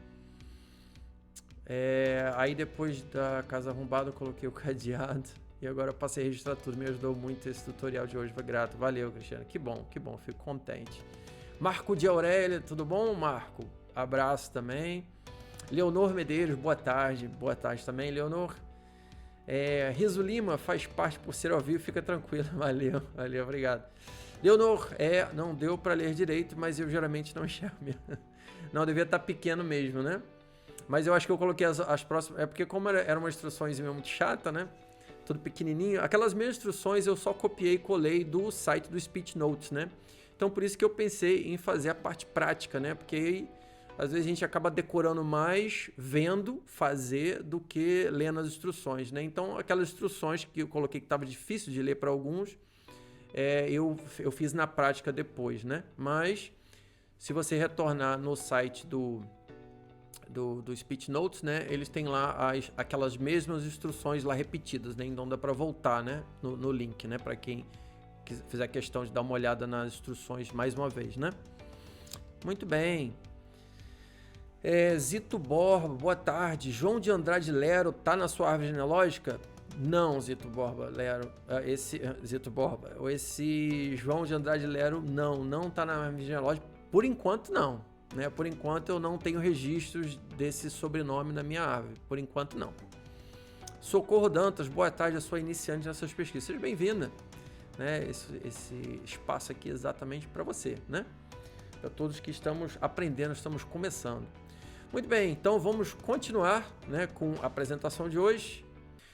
S1: Aí depois da casa arrombada eu coloquei o cadeado e agora eu passei a registrar tudo. Me ajudou muito esse tutorial de hoje, foi grato. Valeu, Cristiano. Que bom, fico contente. Marco de Aurélia, tudo bom, Marco? Abraço também. Leonor Medeiros, boa tarde também, Leonor. Riso Lima faz parte por ser ao vivo, fica tranquilo, valeu, obrigado. Leonor, não deu para ler direito, mas eu geralmente não enxergo mesmo. Não, devia estar pequeno mesmo, né? Mas eu acho que eu coloquei as próximas, porque como eram umas instruções muito chata, né? Tudo pequenininho, aquelas mesmas instruções eu só copiei e colei do site do Speech Notes, né? Então por isso que eu pensei em fazer a parte prática, né? Porque aí, às vezes a gente acaba decorando mais vendo fazer do que lendo as instruções, né? Então aquelas instruções que eu coloquei que estava difícil de ler para alguns, eu fiz na prática depois, né? Mas se você retornar no site do Speech Notes, né? Eles têm lá aquelas mesmas instruções lá repetidas, né? Então dá para voltar, né? No link, né? Para quem fizer questão de dar uma olhada nas instruções mais uma vez, né? Muito bem. Zito Borba, boa tarde. João de Andrade Lero tá na sua árvore genealógica? Não, Zito Borba, Lero. Zito Borba. Esse João de Andrade Lero não tá na árvore genealógica. Por enquanto, não. Né? Por enquanto, eu não tenho registros desse sobrenome na minha árvore. Por enquanto, não. Socorro Dantas, boa tarde. Eu sou iniciante nessas pesquisas. Seja bem-vinda. Né? Esse espaço aqui é exatamente para você, né? Para todos que estamos aprendendo, estamos começando. Muito bem, então vamos continuar, né, com a apresentação de hoje.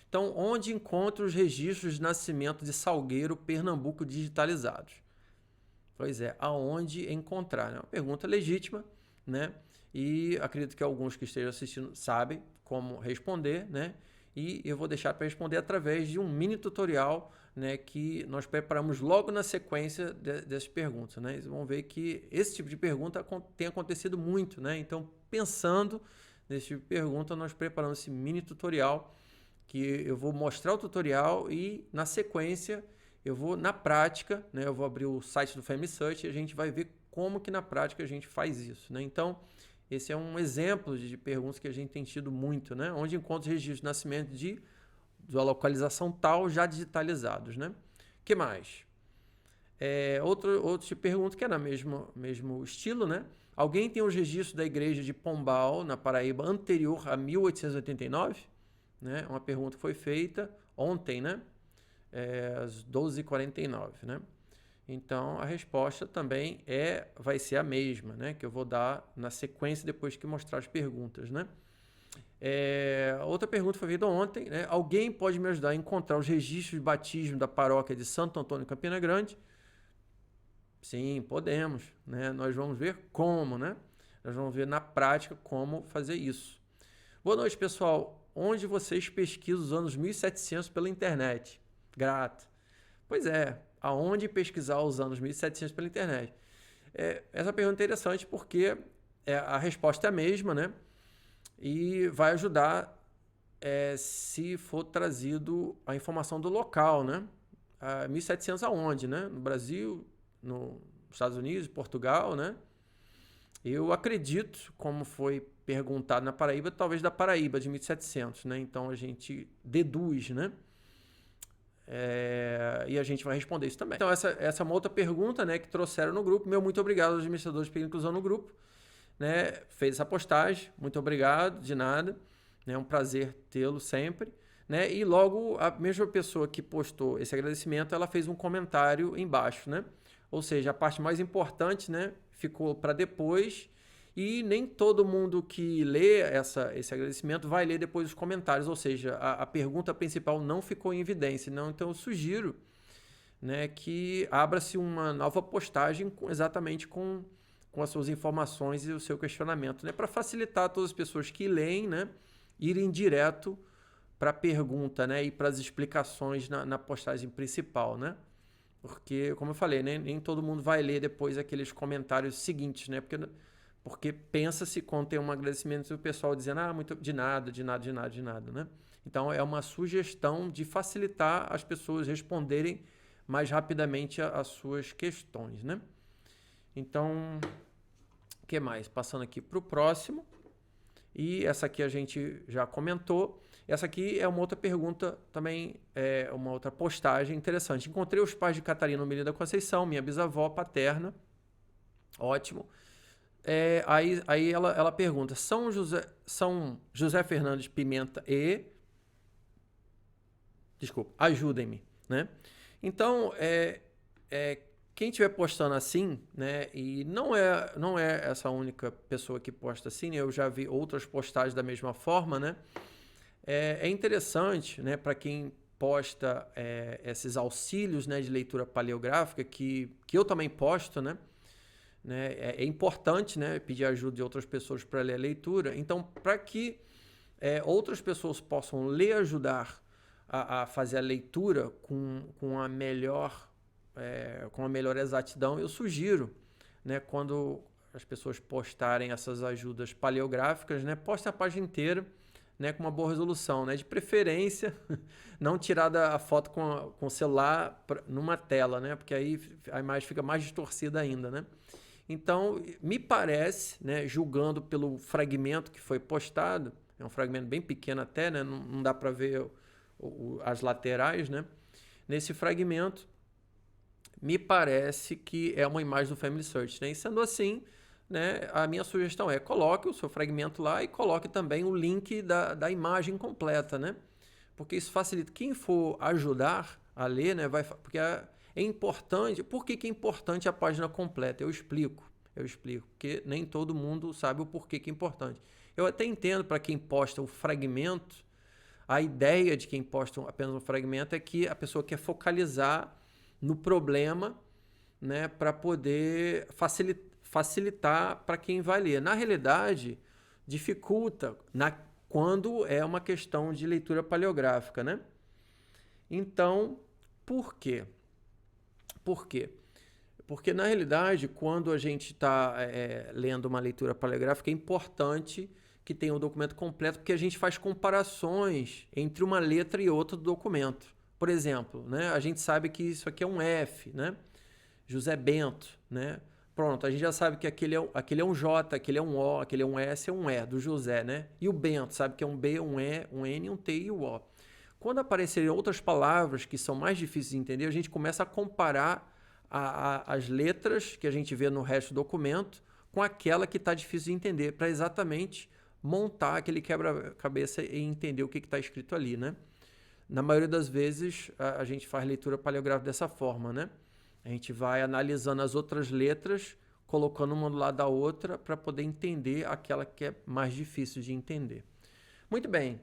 S1: Então, onde encontro os registros de nascimento de Salgueiro, Pernambuco digitalizados? Pois é, aonde encontrar? É uma pergunta legítima, né? E acredito que alguns que estejam assistindo sabem como responder, né? E eu vou deixar para responder através de um mini tutorial, né, que nós preparamos logo na sequência dessas perguntas, né? Vocês vão ver que esse tipo de pergunta tem acontecido muito, né? Então, pensando nesse tipo de pergunta, nós preparamos esse mini tutorial que eu vou mostrar o tutorial e, na sequência, eu vou, na prática, né, eu vou abrir o site do Family Search e a gente vai ver como que na prática a gente faz isso, né? Então, esse é um exemplo de perguntas que a gente tem tido muito, né? Onde encontra os registros de nascimento da localização tal já digitalizados, né? Que mais? Outro tipo de pergunta que é no mesmo estilo, né? Alguém tem os registros da igreja de Pombal, na Paraíba, anterior a 1889? Né? Uma pergunta que foi feita ontem, né? Às 12h49, né? Então, a resposta também vai ser a mesma, né? Que eu vou dar na sequência depois que mostrar as perguntas, né? Outra pergunta foi feita ontem, né? Alguém pode me ajudar a encontrar os registros de batismo da paróquia de Santo Antônio, Campina Grande? Sim, podemos, né? Nós vamos ver como, né? Nós vamos ver na prática como fazer isso. Boa noite, pessoal. Onde vocês pesquisam os anos 1700 pela internet? Grato. Pois é, aonde pesquisar os anos 1700 pela internet? Essa pergunta é interessante porque a resposta é a mesma, né? E vai ajudar se for trazido a informação do local, né? 1700 aonde, né? No Brasil, nos Estados Unidos, Portugal, né? Eu acredito, como foi perguntado na Paraíba, talvez da Paraíba de 1700, né? Então a gente deduz, né? E a gente vai responder isso também. Então essa é uma outra pergunta, né, que trouxeram no grupo. Meu muito obrigado aos administradores pela inclusão no grupo, né? Fez essa postagem, muito obrigado, de nada, né? É um prazer tê-lo sempre, né? E logo a mesma pessoa que postou esse agradecimento, ela fez um comentário embaixo, né? Ou seja, a parte mais importante, né, ficou para depois. E nem todo mundo que lê esse agradecimento vai ler depois os comentários, ou seja, a pergunta principal não ficou em evidência. Não? Então eu sugiro, né, que abra-se uma nova postagem exatamente com as suas informações e o seu questionamento, né, para facilitar todas as pessoas que leem, né, irem direto para a pergunta, né, e para as explicações na postagem principal, né? Porque, como eu falei, né, nem todo mundo vai ler depois aqueles comentários seguintes, né? Porque pensa-se quando tem um agradecimento o pessoal dizendo muito de nada, né? Então é uma sugestão de facilitar as pessoas responderem mais rapidamente as suas questões, né? Então, o que mais? Passando aqui para o próximo. E essa aqui a gente já comentou. Essa aqui é uma outra pergunta também, uma outra postagem interessante. Encontrei os pais de Catarina Almeida da Conceição, minha bisavó paterna, Ótimo. Aí ela pergunta, São José Fernandes Pimenta Desculpa, ajudem-me, né? Então, quem estiver postando assim, né? E não é essa única pessoa que posta assim, né, eu já vi outras postagens da mesma forma, né? É interessante, né, para quem posta esses auxílios, né, de leitura paleográfica, que eu também posto, né? É importante, né, pedir ajuda de outras pessoas para ler a leitura. Então, para que outras pessoas possam ler e ajudar a fazer a leitura com a melhor exatidão, eu sugiro, né, quando as pessoas postarem essas ajudas paleográficas, né, postem a página inteira, né, com uma boa resolução, né, de preferência não tirada a foto com o celular numa tela, né, porque aí a imagem fica mais distorcida ainda, né. Então, me parece, né, julgando pelo fragmento que foi postado, é um fragmento bem pequeno até, né, não dá para ver as laterais, né, nesse fragmento, me parece que é uma imagem do Family Search, né, e sendo assim, né, a minha sugestão é coloque o seu fragmento lá e coloque também o link da imagem completa, né, porque isso facilita. Quem for ajudar a ler, né, porque é importante. Por que é importante a página completa? Eu explico, porque nem todo mundo sabe o porquê que é importante. Eu até entendo para quem posta o fragmento, a ideia de quem posta apenas um fragmento é que a pessoa quer focalizar no problema, né, para poder facilitar para quem vai ler. Na realidade, dificulta quando é uma questão de leitura paleográfica, né? Então, por quê? Por quê? Porque, na realidade, quando a gente está lendo uma leitura paleográfica, é importante que tenha o documento completo, porque a gente faz comparações entre uma letra e outra do documento. Por exemplo, né, a gente sabe que isso aqui é um F, né? José Bento, né? Pronto, a gente já sabe que aquele é um J, aquele é um O, aquele é um S, é um E, do José, né? E o Bento, sabe que é um B, um E, um N, um T e o O. Quando aparecerem outras palavras que são mais difíceis de entender, a gente começa a comparar as letras que a gente vê no resto do documento com aquela que está difícil de entender, para exatamente montar aquele quebra-cabeça e entender o que está escrito ali, né? Na maioria das vezes, a gente faz leitura paleográfica dessa forma, né? A gente vai analisando as outras letras, colocando uma do lado da outra para poder entender aquela que é mais difícil de entender. Muito bem.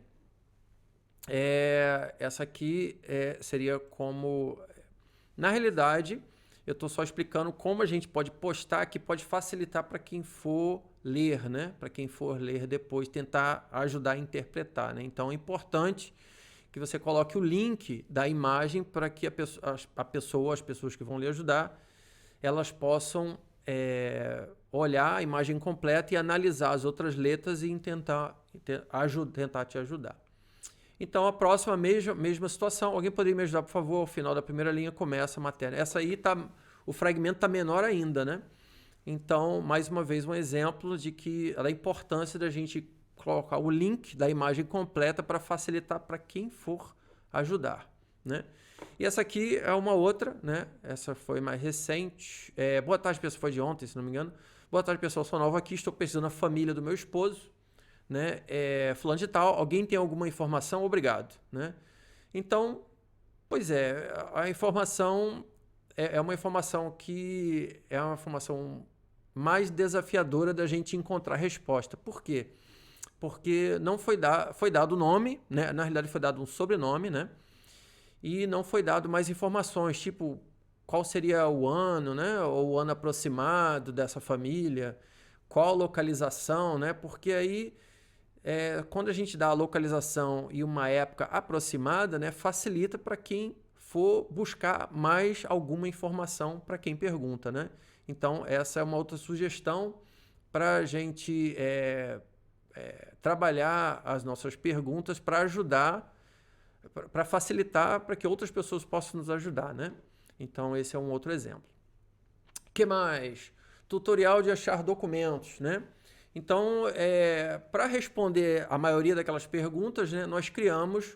S1: Essa aqui seria como... Na realidade, eu estou só explicando como a gente pode postar, que pode facilitar para quem for ler, né? Para quem for ler depois, tentar ajudar a interpretar, né? Então, é importante que você coloque o link da imagem para que as pessoas que vão lhe ajudar, elas possam olhar a imagem completa e analisar as outras letras e tentar te ajudar. Então, a próxima, mesma situação. Alguém poderia me ajudar, por favor? Ao final da primeira linha começa a matéria. Essa aí, o fragmento está menor ainda, né? Então, mais uma vez, um exemplo da importância da gente colocar o link da imagem completa para facilitar para quem for ajudar, né? E essa aqui é uma outra, né? Essa foi mais recente. Boa tarde, pessoal. Foi de ontem, se não me engano. Boa tarde, pessoal. Sou nova aqui. Estou pesquisando a família do meu esposo, né? Fulano de tal. Alguém tem alguma informação? Obrigado, né? Então, pois a informação é uma informação que é uma informação mais desafiadora da gente encontrar resposta. Por quê? Porque não foi dado o nome, né? Na realidade foi dado um sobrenome, né? E não foi dado mais informações, tipo qual seria o ano, né? Ou o ano aproximado dessa família, qual a localização, né? Porque aí, quando a gente dá a localização e uma época aproximada, né? Facilita para quem for buscar mais alguma informação para quem pergunta, né? Então, essa é uma outra sugestão para a gente trabalhar as nossas perguntas para ajudar, para facilitar, para que outras pessoas possam nos ajudar, né? Então, esse é um outro exemplo. O que mais? Tutorial de achar documentos, né? Então, para responder a maioria daquelas perguntas, né, nós criamos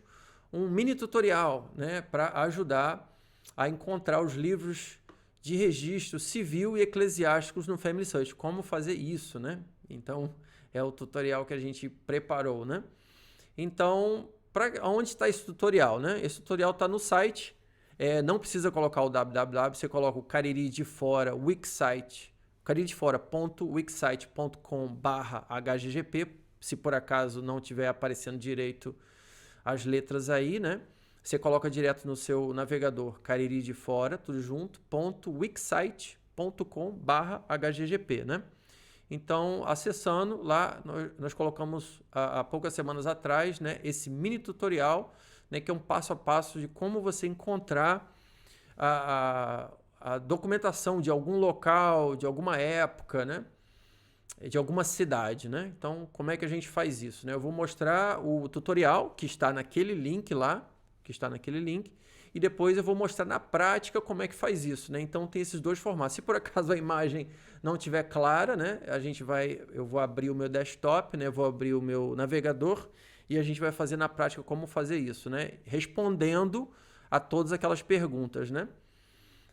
S1: um mini tutorial, né, para ajudar a encontrar os livros de registro civil e eclesiásticos no Family Search. Como fazer isso, né? Então, é o tutorial que a gente preparou, né? Então, onde está esse tutorial, né? Esse tutorial está no site. Não precisa colocar o www, você coloca o Cariri de Fora, Wixsite, caridefora.wixsite.com/hggp, se por acaso não estiver aparecendo direito as letras aí, né? Você coloca direto no seu navegador Cariri de Fora, tudo junto, .wixsite.com/hggp, né? Então, acessando lá, nós colocamos há poucas semanas atrás, né, esse mini tutorial, né, que é um passo a passo de como você encontrar a documentação de algum local, de alguma época, né, de alguma cidade, né? Então, como é que a gente faz isso, né? Eu vou mostrar o tutorial que está naquele link lá, e depois eu vou mostrar na prática como é que faz isso, né? Então tem esses dois formatos. Se por acaso a imagem não estiver clara, né, eu vou abrir o meu desktop, né, vou abrir o meu navegador e a gente vai fazer na prática como fazer isso, né? Respondendo a todas aquelas perguntas, né?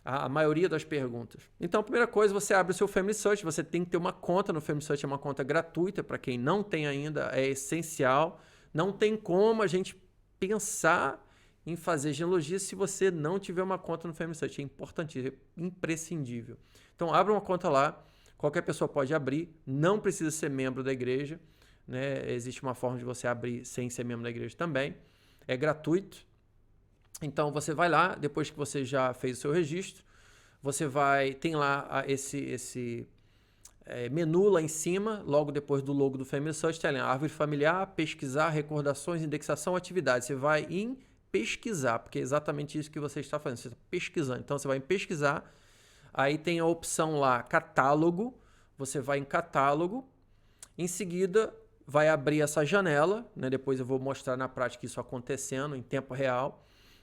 S1: A maioria das perguntas. Então, a primeira coisa, você abre o seu Family Search, você tem que ter uma conta no Family Search, é uma conta gratuita, para quem não tem ainda, é essencial. Não tem como a gente pensar em fazer genealogia se você não tiver uma conta no Family Search. É importantíssimo, é imprescindível. Então, abra uma conta lá, qualquer pessoa pode abrir, não precisa ser membro da igreja, né? Existe uma forma de você abrir sem ser membro da igreja também, é gratuito. Então, você vai lá, depois que você já fez o seu registro, tem lá esse menu lá em cima, logo depois do logo do Family Search, tem lá árvore familiar, pesquisar, recordações, indexação, atividade. Você vai em pesquisar, porque é exatamente isso que você está fazendo, você está pesquisando. Então, você vai em pesquisar, aí tem a opção lá, catálogo, você vai em catálogo, em seguida vai abrir essa janela, né? Depois eu vou mostrar na prática isso acontecendo em tempo real.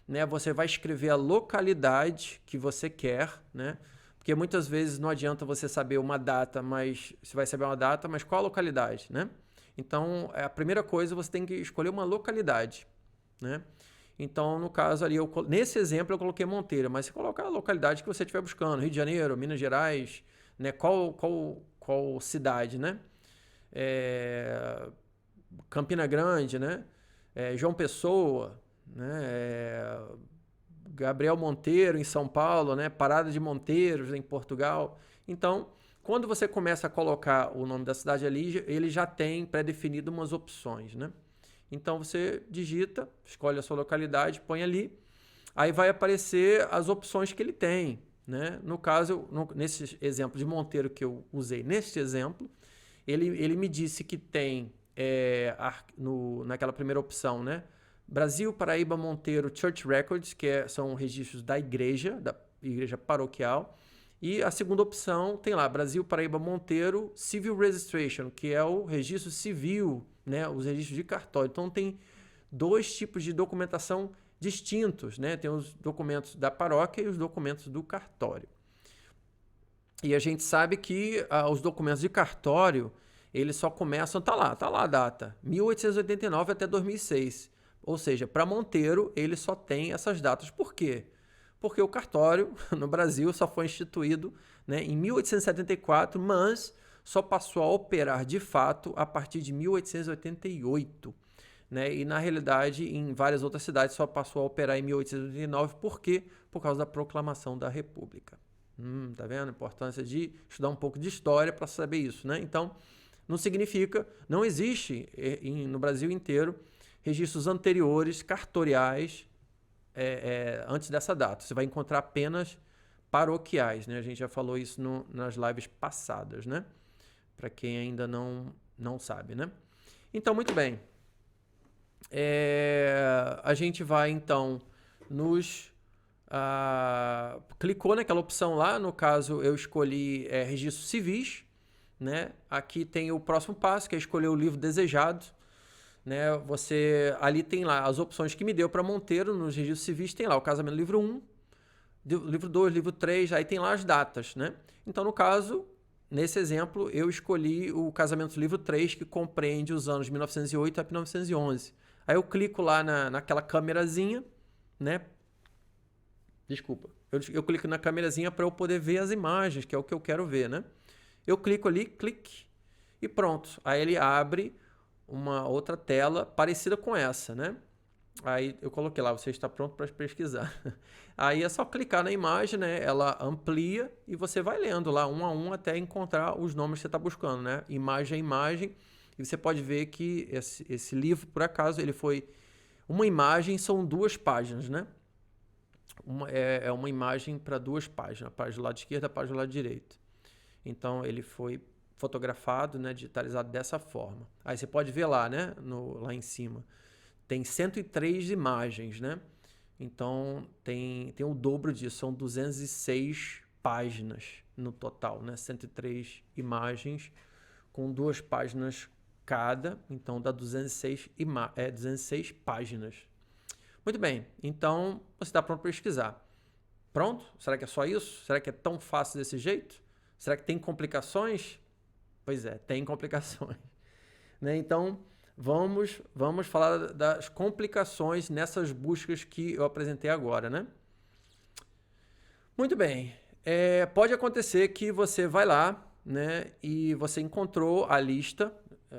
S1: Né, você vai escrever a localidade que você quer, né? Porque muitas vezes não adianta você saber uma data, mas você vai saber uma data, mas qual a localidade, né? Então, a primeira coisa, você tem que escolher uma localidade, né? Então, no caso ali, nesse exemplo eu coloquei Monteiro, mas você coloca a localidade que você estiver buscando, Rio de Janeiro, Minas Gerais, né? Qual cidade, né? Campina Grande, né? João Pessoa, né? Gabriel Monteiro em São Paulo, né? Parada de Monteiros em Portugal. Então, quando você começa a colocar o nome da cidade ali, ele já tem pré-definido umas opções, né? Então você digita, escolhe a sua localidade, põe ali, aí vai aparecer as opções que ele tem, né? No caso, nesse exemplo de Monteiro que eu usei neste exemplo, ele me disse que tem naquela primeira opção, né? Brasil, Paraíba, Monteiro, Church Records, que são registros da igreja paroquial. E a segunda opção tem lá, Brasil, Paraíba, Monteiro, Civil Registration, que é o registro civil, né? Os registros de cartório. Então tem dois tipos de documentação distintos, né? Tem os documentos da paróquia e os documentos do cartório. E a gente sabe que os documentos de cartório, eles só começam, tá lá a data, 1889 até 2006. Ou seja, para Monteiro, ele só tem essas datas. Por quê? Porque o cartório no Brasil só foi instituído, né, em 1874, mas só passou a operar de fato a partir de 1888. Né? E na realidade, em várias outras cidades só passou a operar em 1889. Por quê? Por causa da proclamação da República. Tá vendo? A importância de estudar um pouco de história para saber isso. Né? Então, não existe no Brasil inteiro registros anteriores, cartoriais, antes dessa data. Você vai encontrar apenas paroquiais, né? A gente já falou isso nas lives passadas, né? Para quem ainda não sabe, né? Então, muito bem. A gente vai, então, clicou naquela opção lá, no caso eu escolhi registros civis, né? Aqui tem o próximo passo, que é escolher o livro desejado. Né, ali tem lá as opções que me deu para Monteiro nos registros civis, tem lá o casamento livro 1, livro 2, livro 3, aí tem lá as datas, né? Então, no caso, nesse exemplo, eu escolhi o casamento livro 3, que compreende os anos de 1908 a 1911. Aí eu clico lá naquela câmerazinha, né? Desculpa. Eu clico na câmerazinha para eu poder ver as imagens, que é o que eu quero ver, né? Eu clico ali, clique, e pronto. Aí ele abre uma outra tela parecida com essa, né? Aí eu coloquei lá, você está pronto para pesquisar. Aí é só clicar na imagem, né? Ela amplia e você vai lendo lá um a um até encontrar os nomes que você está buscando, né? Imagem a imagem. E você pode ver que esse livro, por acaso, ele foi... Uma imagem são 2 páginas, né? É uma imagem para 2 páginas. A página do lado esquerdo e a página do lado direito. Então, ele foi fotografado, né? Digitalizado dessa forma. Aí você pode ver lá, né? Lá em cima. Tem 103 imagens, né? Então, tem o dobro disso. São 206 páginas no total, né? 103 imagens com 2 páginas cada. Então, dá 206 páginas. Muito bem. Então, você está pronto para pesquisar. Pronto? Será que é só isso? Será que é tão fácil desse jeito? Será que tem complicações? Pois é, tem complicações. Né? Então... Vamos falar das complicações nessas buscas que eu apresentei agora, né? Muito bem. Pode acontecer que você vai lá, né? E você encontrou a lista.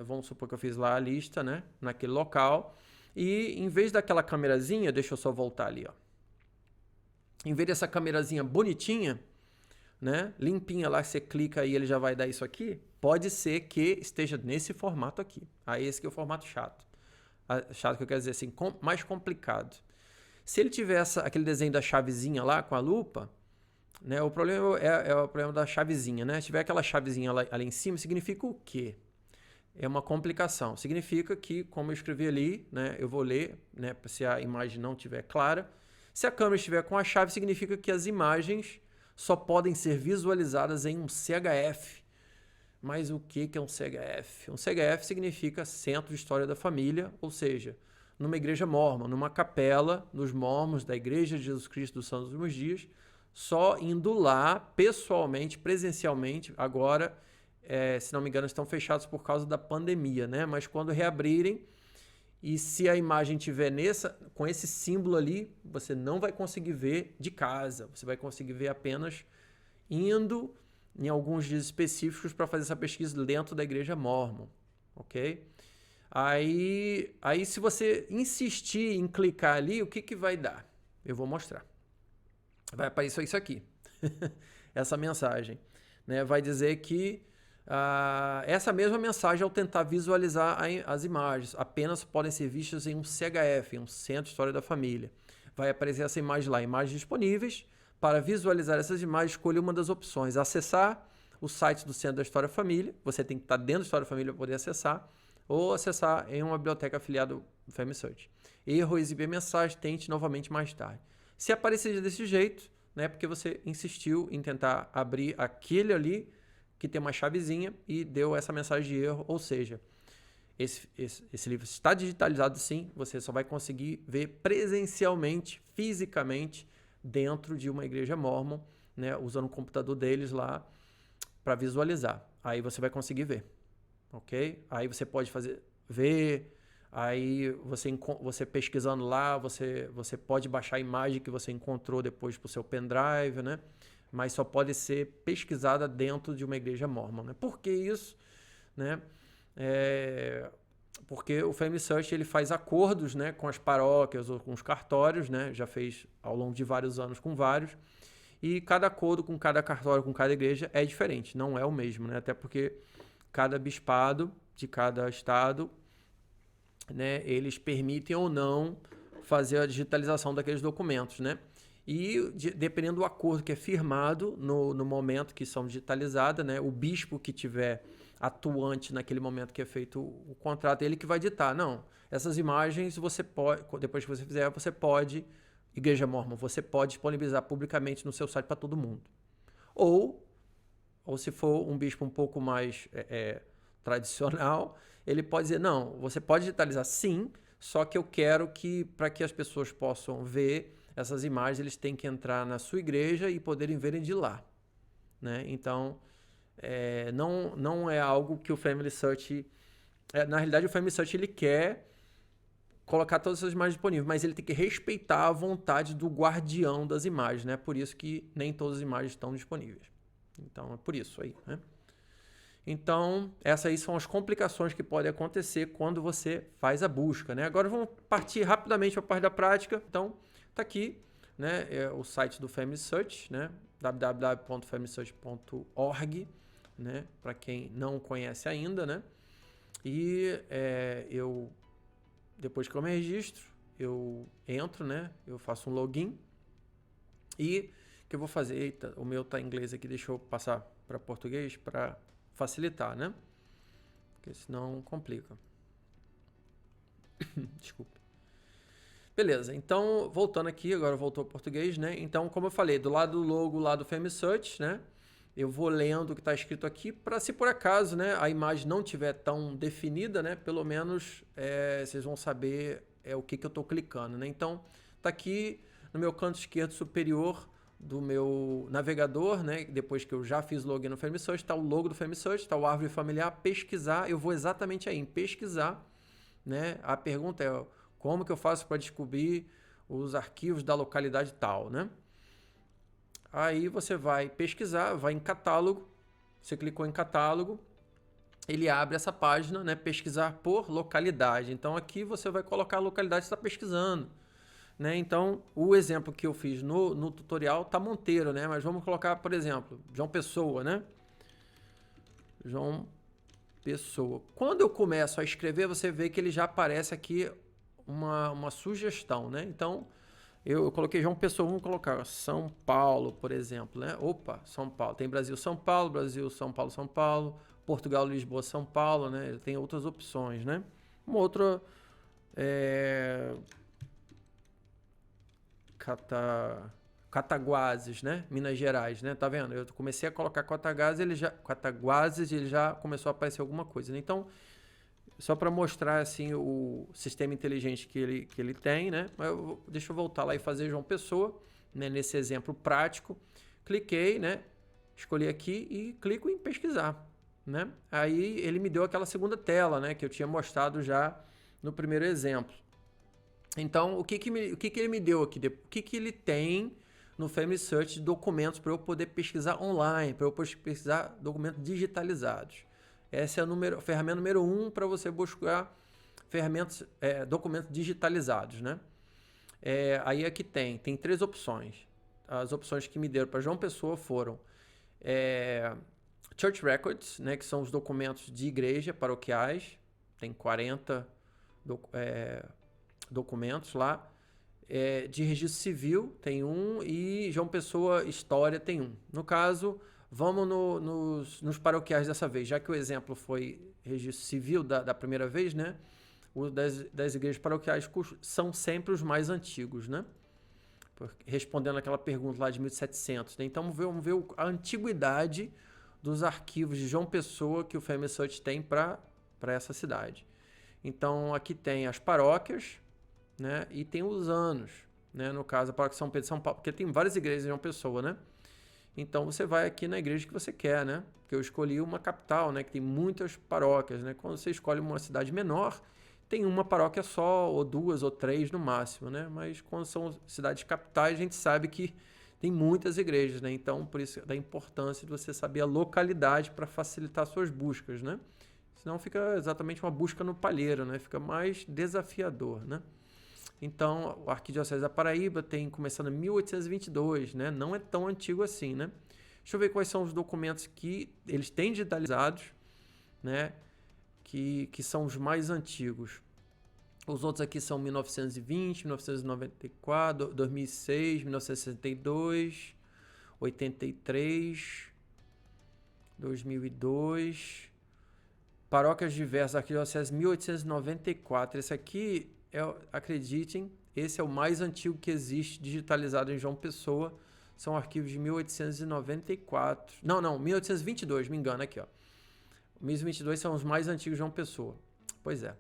S1: Vamos supor que eu fiz lá a lista, né? Naquele local. E em vez daquela câmerazinha, deixa eu só voltar ali, ó. Em vez dessa câmerazinha bonitinha, né? Limpinha lá, você clica e ele já vai dar isso aqui. Pode ser que esteja nesse formato aqui. Aí esse aqui é o formato chato. Chato que eu quero dizer assim, mais complicado. Se ele tiver aquele desenho da chavezinha lá com a lupa, né, o problema é o problema da chavezinha, né? Se tiver aquela chavezinha ali em cima, significa o quê? É uma complicação. Significa que, como eu escrevi ali, né, eu vou ler, né, se a imagem não estiver clara. Se a câmera estiver com a chave, significa que as imagens só podem ser visualizadas em um CHF. Mas o que é um CHF? Um CHF significa Centro de História da Família, ou seja, numa igreja mórmon, numa capela dos mórmons da Igreja de Jesus Cristo dos Santos dos Últimos Dias, só indo lá pessoalmente, presencialmente. Agora, se não me engano, estão fechados por causa da pandemia, né? Mas quando reabrirem, e se a imagem tiver com esse símbolo ali, você não vai conseguir ver de casa, você vai conseguir ver apenas indo em alguns dias específicos para fazer essa pesquisa dentro da igreja mórmon, ok? Aí se você insistir em clicar ali, o que vai dar? Eu vou mostrar. Vai aparecer isso aqui, essa mensagem, né? Vai dizer que essa mesma mensagem, ao tentar visualizar as imagens, apenas podem ser vistas em um CHF, em um Centro de História da Família. Vai aparecer essa imagem lá, imagens disponíveis. Para visualizar essas imagens, escolha uma das opções. Acessar o site do Centro da História da Família. Você tem que estar dentro da História da Família para poder acessar. Ou acessar em uma biblioteca afiliada do FamiSearch. Erro, exibir mensagem, tente novamente mais tarde. Se aparecer desse jeito, né, porque você insistiu em tentar abrir aquele ali que tem uma chavezinha e deu essa mensagem de erro. Ou seja, esse livro está digitalizado sim, você só vai conseguir ver presencialmente, fisicamente, dentro de uma igreja mórmon, né, usando o computador deles lá para visualizar. Aí você vai conseguir ver, ok? Aí você pode ver, aí você pesquisando lá, você pode baixar a imagem que você encontrou depois para o seu pendrive, né? Mas só pode ser pesquisada dentro de uma igreja mórmon, né? Por que isso? Né? Porque o FamiSearch ele faz acordos, né, com as paróquias ou com os cartórios, né, já fez ao longo de vários anos com vários, e cada acordo com cada cartório, com cada igreja é diferente, não é o mesmo, né, até porque cada bispado de cada estado, né, eles permitem ou não fazer a digitalização daqueles documentos, né, e dependendo do acordo que é firmado no momento que são digitalizadas, né, o bispo que tiver atuante naquele momento que é feito o contrato, ele que vai ditar, não, essas imagens você pode, depois que você fizer, você pode, igreja mórmon, você pode disponibilizar publicamente no seu site para todo mundo. Ou se for um bispo um pouco mais tradicional, ele pode dizer, não, você pode digitalizar sim, só que eu quero que, para que as pessoas possam ver essas imagens, eles têm que entrar na sua igreja e poderem verem de lá, né? Então, não é algo que o FamiSearch... na realidade, o FamiSearch ele quer colocar todas essas imagens disponíveis, mas ele tem que respeitar a vontade do guardião das imagens, né? Por isso que nem todas as imagens estão disponíveis. Então, é por isso aí, né? Então, essas aí são as complicações que podem acontecer quando você faz a busca, né? Agora vamos partir rapidamente para a parte da prática. Então, tá aqui, né? É o site do Family Search, né? www.familysearch.org, né? Para quem não conhece ainda, né? E depois que eu me registro, eu entro, né? Eu faço um login e o que eu vou fazer? Eita, o meu tá em inglês aqui, deixa eu passar para português para facilitar, né? Porque senão complica. Desculpa. Beleza, então voltando aqui, agora voltou ao português, né? Então, como eu falei, do lado do logo lá do Family Search, né? Eu vou lendo o que está escrito aqui para, se por acaso, né, a imagem não tiver tão definida, né, pelo menos vocês vão saber o que eu estou clicando, né? Então, tá aqui no meu canto esquerdo superior do meu navegador, né? Depois que eu já fiz login no Family Search, está o logo do Family Search, está o árvore familiar, pesquisar, eu vou exatamente aí em pesquisar, né? A pergunta é como que eu faço para descobrir os arquivos da localidade tal, né? Aí você vai pesquisar, vai em catálogo, você clicou em catálogo, ele abre essa página, né, pesquisar por localidade. Então aqui você vai colocar a localidade que você está pesquisando, né? Então o exemplo que eu fiz no tutorial tá Monteiro, né? Mas vamos colocar, por exemplo, João Pessoa, né? João Pessoa. Quando eu começo a escrever, você vê que ele já aparece aqui uma sugestão, né? Então eu coloquei João Pessoa, vamos colocar São Paulo, por exemplo, né? Opa, São Paulo. Tem Brasil, São Paulo, São Paulo, Portugal, Lisboa, São Paulo, né? Tem outras opções, né? Uma outra Cataguases, né? Minas Gerais, né? Tá vendo? Eu comecei a colocar Cataguases e ele já começou a aparecer alguma coisa, né? Então, só para mostrar assim o sistema inteligente que ele tem, né? Deixa eu voltar lá e fazer João Pessoa, né? Nesse exemplo prático. Cliquei, né? Escolhi aqui e clico em pesquisar, né? Aí ele me deu aquela segunda tela, né? Que eu tinha mostrado já no primeiro exemplo. Então, o que ele me deu aqui? O que ele tem no Family Search de documentos para eu poder pesquisar online, para eu poder pesquisar documentos digitalizados? Essa é a ferramenta número 1 para você buscar documentos digitalizados, né? Aí aqui tem 3 opções. As opções que me deram para João Pessoa foram Church Records, né, que são os documentos de igreja paroquiais. Tem 40 documentos lá. De registro civil tem um e João Pessoa História tem um. No caso, vamos nos paroquiais dessa vez, já que o exemplo foi registro civil da primeira vez, né? Os das igrejas paroquiais são sempre os mais antigos, né? Respondendo aquela pergunta lá de 1700, né? Então vamos ver a antiguidade dos arquivos de João Pessoa que o Family Search tem para essa cidade. Então aqui tem as paróquias, né? E tem os anos, né? No caso, a paróquia São Pedro e São Paulo, porque tem várias igrejas em João Pessoa, né? Então você vai aqui na igreja que você quer, né? Porque eu escolhi uma capital, né? Que tem muitas paróquias, né? Quando você escolhe uma cidade menor, tem uma paróquia só, ou 2 ou 3 no máximo, né? Mas quando são cidades capitais, a gente sabe que tem muitas igrejas, né? Então, por isso da importância de você saber a localidade para facilitar suas buscas, né? Senão fica exatamente uma busca no palheiro, né? Fica mais desafiador, né? Então, o Arquidiocese da Paraíba tem começando em 1822, né? Não é tão antigo assim, né? Deixa eu ver quais são os documentos que eles têm digitalizados, né? Que são os mais antigos. Os outros aqui são 1920, 1994, 2006, 1962, 83, 2002. Paróquias diversas, Arquidiocese 1894. Esse aqui, acreditem, esse é o mais antigo que existe digitalizado em João Pessoa. São arquivos de 1894. Não, 1822, me engano aqui, ó. 1822 são os mais antigos de João Pessoa. Pois é.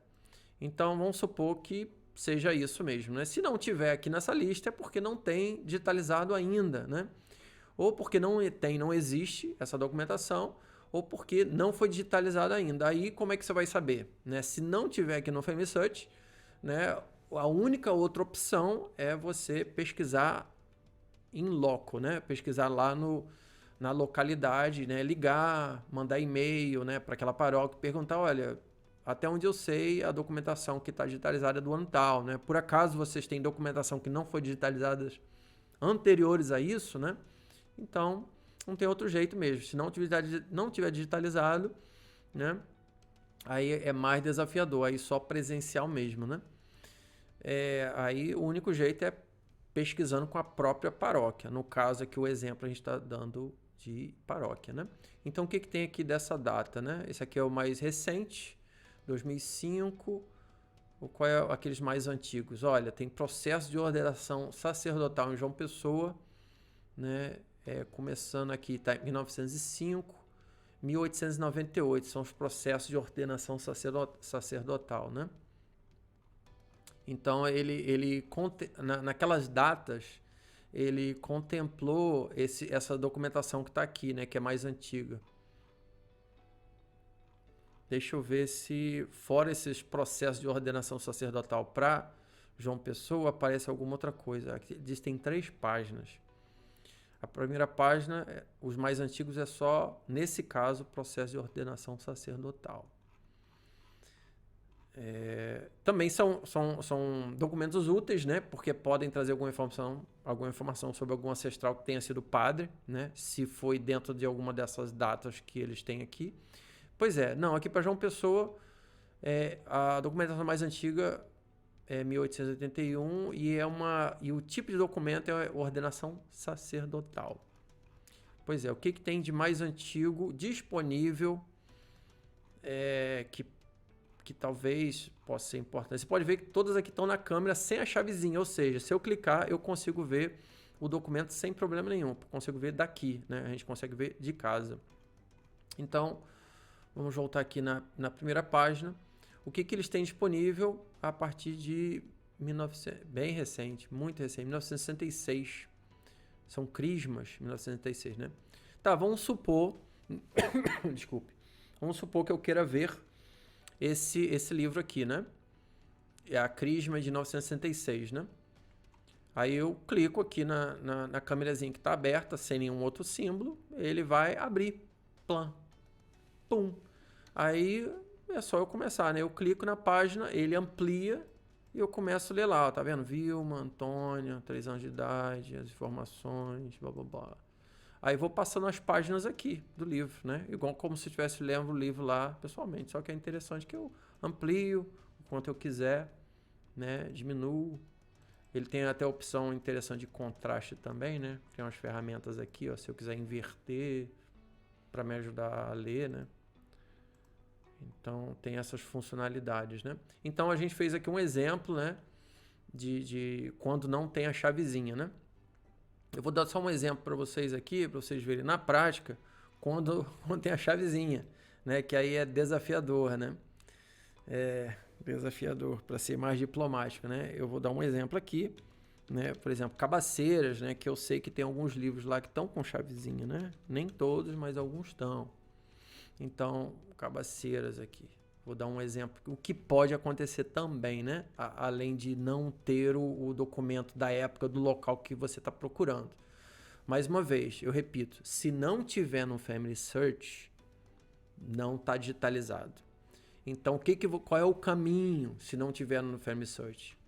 S1: Então, vamos supor que seja isso mesmo, né? Se não tiver aqui nessa lista, é porque não tem digitalizado ainda, né? Ou porque não existe essa documentação, ou porque não foi digitalizado ainda. Aí, como é que você vai saber, né? Se não tiver aqui no Family Search, né? A única outra opção é você pesquisar in loco, né? Pesquisar lá na localidade, né? Ligar, mandar e-mail, né? Para aquela paróquia, perguntar, olha, até onde eu sei, a documentação que está digitalizada é do ano tal, né? Por acaso vocês têm documentação que não foi digitalizada anteriores a isso, né? Então, não tem outro jeito mesmo. Se não tiver digitalizado, né? Aí é mais desafiador, aí só presencial mesmo, né? Aí o único jeito é pesquisando com a própria paróquia. No caso aqui, o exemplo a gente está dando de paróquia, né? Então, o que tem aqui dessa data, né? Esse aqui é o mais recente, 2005. Qual é aqueles mais antigos? Olha, tem processo de ordenação sacerdotal em João Pessoa, né? Começando aqui, tá em 1905, 1898, são os processos de ordenação sacerdotal, né? Então, naquelas datas, ele contemplou essa documentação que está aqui, né? Que é mais antiga. Deixa eu ver se, fora esses processos de ordenação sacerdotal para João Pessoa, aparece alguma outra coisa. Aqui diz que tem 3 páginas. A primeira página, os mais antigos, é só, nesse caso, processo de ordenação sacerdotal. Também são documentos úteis, né? Porque podem trazer alguma informação sobre algum ancestral que tenha sido padre, né? Se foi dentro de alguma dessas datas que eles têm aqui. Pois é, não, aqui para João Pessoa, a documentação mais antiga é 1881 e o tipo de documento é ordenação sacerdotal. Pois é, o que tem de mais antigo disponível que talvez possa ser importante? Você pode ver que todas aqui estão na câmera sem a chavezinha, ou seja, se eu clicar, eu consigo ver o documento sem problema nenhum. Consigo ver daqui, né? A gente consegue ver de casa. Então, vamos voltar aqui na primeira página. O que eles têm disponível a partir de 1900, bem recente, muito recente, 1966. São crismas, 1966, né? Tá, vamos supor... Desculpe. Vamos supor que eu queira ver esse livro aqui, né? É a crisma de 1966, né? Aí eu clico aqui na câmerazinha que está aberta, sem nenhum outro símbolo, ele vai abrir. Plum. Pum. Aí é só eu começar, né? Eu clico na página, ele amplia e eu começo a ler lá, ó, tá vendo? Vilma, Antônia, 3 anos de idade, as informações, blá blá blá. Aí vou passando as páginas aqui do livro, né? Igual como se eu estivesse lendo o livro lá pessoalmente. Só que é interessante que eu amplio o quanto eu quiser, né? Diminuo. Ele tem até a opção interessante de contraste também, né? Tem umas ferramentas aqui, ó, se eu quiser inverter para me ajudar a ler, né? Então tem essas funcionalidades, né? Então a gente fez aqui um exemplo, né? De quando não tem a chavezinha, né? Eu vou dar só um exemplo para vocês aqui, para vocês verem na prática, quando tem a chavezinha, né? Que aí é desafiador, né? Desafiador, para ser mais diplomático, né? Eu vou dar um exemplo aqui, né? Por exemplo, Cabaceiras, né? Que eu sei que tem alguns livros lá que estão com chavezinha, né? Nem todos, mas alguns estão. Então, Cabaceiras aqui. Vou dar um exemplo. O que pode acontecer também, né? Além de não ter o documento da época do local que você está procurando. Mais uma vez, eu repito. Se não tiver no Family Search, não está digitalizado. Então, qual é o caminho se não tiver no Family Search?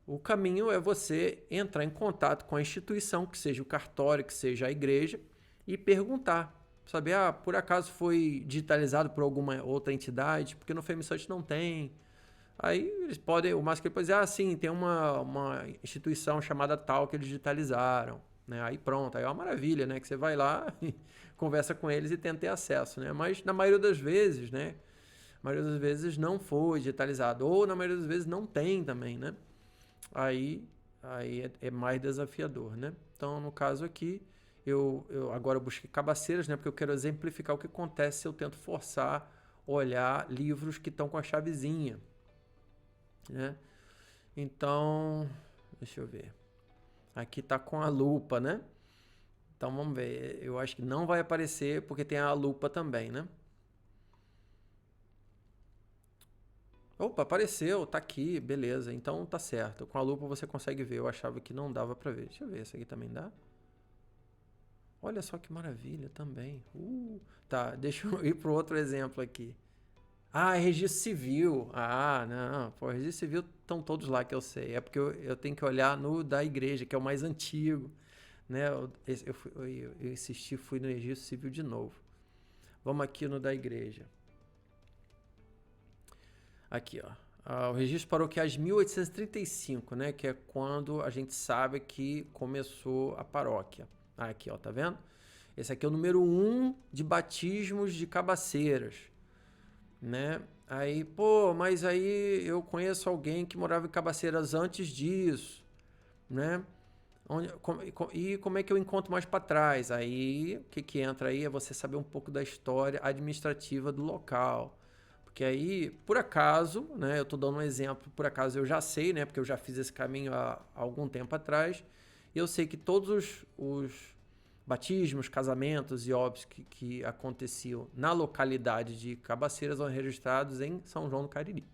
S1: O caminho é você entrar em contato com a instituição, que seja o cartório, que seja a igreja, e perguntar. Saber, por acaso foi digitalizado por alguma outra entidade, porque no Family Search não tem. Aí eles podem, o mais que ele pode dizer, sim, tem uma instituição chamada tal que eles digitalizaram, né? Aí pronto, aí é uma maravilha, né? Que você vai lá e conversa com eles e tenta ter acesso, né? Mas na maioria das vezes, né? A maioria das vezes não foi digitalizado, ou na maioria das vezes não tem também, né? Aí é mais desafiador, né? Então, no caso aqui, agora eu busquei Cabaceiras, né? Porque eu quero exemplificar o que acontece se eu tento forçar olhar livros que estão com a chavezinha, né? Então, deixa eu ver. Aqui tá com a lupa, né? Então vamos ver. Eu acho que não vai aparecer porque tem a lupa também, né? Opa, apareceu, tá aqui, beleza. Então tá certo. Com a lupa você consegue ver. Eu achava que não dava pra ver. Deixa eu ver, esse aqui também dá? Olha só que maravilha também. Tá, deixa eu ir pro outro exemplo aqui. Ah, é registro civil. Ah, não. Pô, registro civil estão todos lá que eu sei. É porque eu tenho que olhar no da igreja, que é o mais antigo. Né? Eu insisti, fui no registro civil de novo. Vamos aqui no da igreja. Aqui, ó. O registro paroquial de 1835, né? Que é quando a gente sabe que começou a paróquia. Aqui, ó, tá vendo? Esse aqui é o número 1 de batismos de Cabaceiras, né? Aí, pô, mas aí eu conheço alguém que morava em Cabaceiras antes disso, né? E como é que eu encontro mais para trás? Aí, o que entra aí é você saber um pouco da história administrativa do local. Porque aí, por acaso, né? Eu tô dando um exemplo, por acaso eu já sei, né? Porque eu já fiz esse caminho há algum tempo atrás. Eu sei que todos os batismos, casamentos e óbitos que aconteciam na localidade de Cabaceiras eram registrados em São João do Cariri.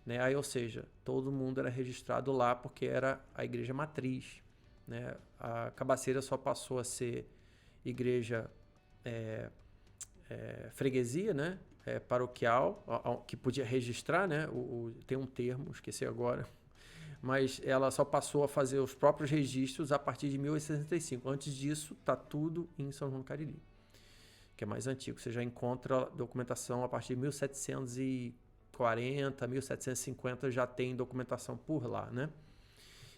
S1: Né? Aí, ou seja, todo mundo era registrado lá porque era a igreja matriz. Né? A Cabaceiras só passou a ser igreja freguesia, né? Paroquial, que podia registrar, né? Tem um termo, esqueci agora, mas ela só passou a fazer os próprios registros a partir de 1865. Antes disso, está tudo em São João do Cariri, que é mais antigo. Você já encontra documentação a partir de 1740, 1750, já tem documentação por lá, né?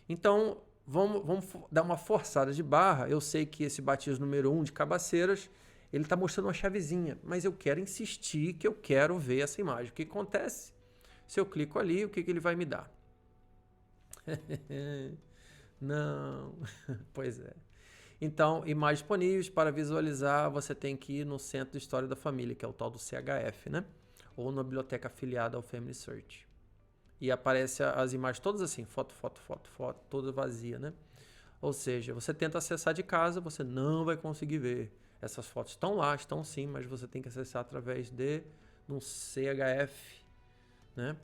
S1: Então, vamos dar uma forçada de barra. Eu sei que esse batismo número 1 de Cabaceiras, ele está mostrando uma chavezinha, mas eu quero insistir que eu quero ver essa imagem. O que acontece? Se eu clico ali, o que ele vai me dar? Não, pois é. Então, imagens disponíveis para visualizar, você tem que ir no Centro de História da Família, que é o tal do CHF, né? Ou na biblioteca afiliada ao Family Search. E aparece as imagens todas assim, foto, toda vazia, né? Ou seja, você tenta acessar de casa, você não vai conseguir ver. Essas fotos estão lá, estão sim, mas você tem que acessar através de um CHF, né?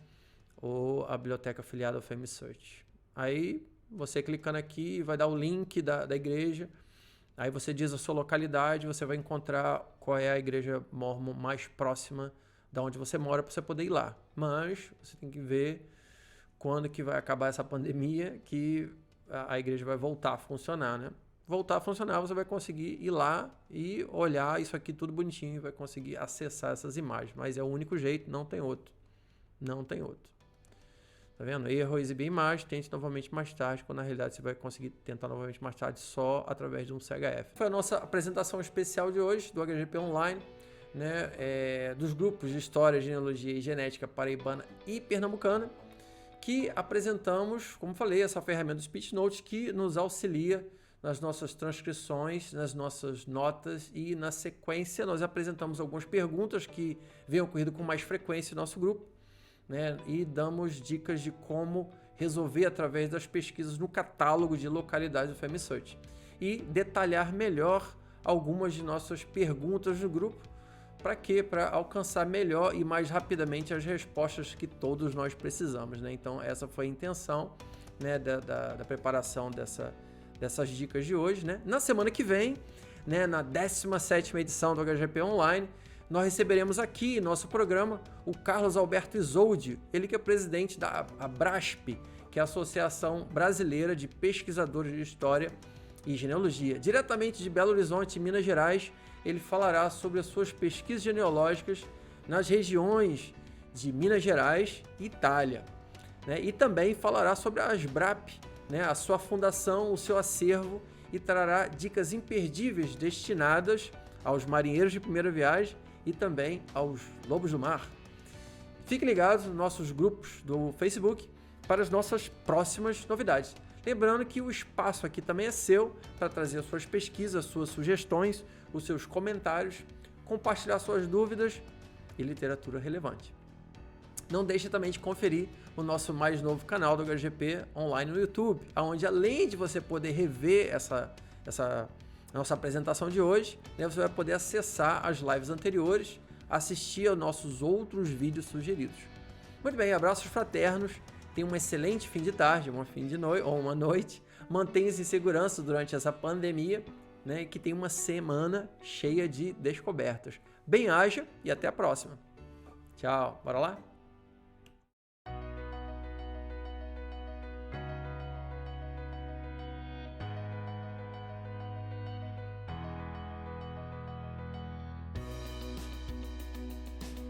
S1: Ou a biblioteca afiliada ao Family Search. Aí, você clicando aqui, vai dar o link da igreja. Aí você diz a sua localidade, você vai encontrar qual é a igreja mórmon mais próxima da onde você mora para você poder ir lá. Mas você tem que ver quando que vai acabar essa pandemia que a igreja vai voltar a funcionar, né? Voltar a funcionar, você vai conseguir ir lá e olhar isso aqui tudo bonitinho, vai conseguir acessar essas imagens. Mas é o único jeito, não tem outro. Não tem outro. Tá vendo? Erro, exibir imagem, tente novamente mais tarde, quando na realidade você vai conseguir tentar novamente mais tarde só através de um CHF. Foi a nossa apresentação especial de hoje do HGP Online, né? Dos grupos de História, Genealogia e Genética Paraibana e Pernambucana, que apresentamos, como falei, essa ferramenta do Speech Notes que nos auxilia nas nossas transcrições, nas nossas notas e na sequência nós apresentamos algumas perguntas que vêm ocorrido com mais frequência no nosso grupo, né? E damos dicas de como resolver através das pesquisas no catálogo de localidades do Family Search e detalhar melhor algumas de nossas perguntas do grupo. Para quê? Para alcançar melhor e mais rapidamente as respostas que todos nós precisamos, né? Então essa foi a intenção, né, da preparação dessas dicas de hoje, né? Na semana que vem, né, na 17ª edição do HGP Online, nós receberemos aqui em nosso programa o Carlos Alberto Isoldi, ele que é presidente da ABRASP, que é a Associação Brasileira de Pesquisadores de História e Genealogia. Diretamente de Belo Horizonte, Minas Gerais, ele falará sobre as suas pesquisas genealógicas nas regiões de Minas Gerais e Itália, né? E também falará sobre a ASBRAP, né, a sua fundação, o seu acervo, e trará dicas imperdíveis destinadas aos marinheiros de primeira viagem e também aos lobos do mar. Fique ligado nos nossos grupos do Facebook para as nossas próximas novidades. Lembrando que o espaço aqui também é seu para trazer as suas pesquisas, suas sugestões, os seus comentários, compartilhar suas dúvidas e literatura relevante. Não deixe também de conferir o nosso mais novo canal do HGP Online no YouTube, onde além de você poder rever essa nossa apresentação de hoje, né, você vai poder acessar as lives anteriores, assistir aos nossos outros vídeos sugeridos. Muito bem, abraços fraternos. Tenha um excelente fim de tarde, ou uma noite. Mantenha-se em segurança durante essa pandemia, né? E que tenha uma semana cheia de descobertas. Bem-aja e até a próxima. Tchau. Bora lá?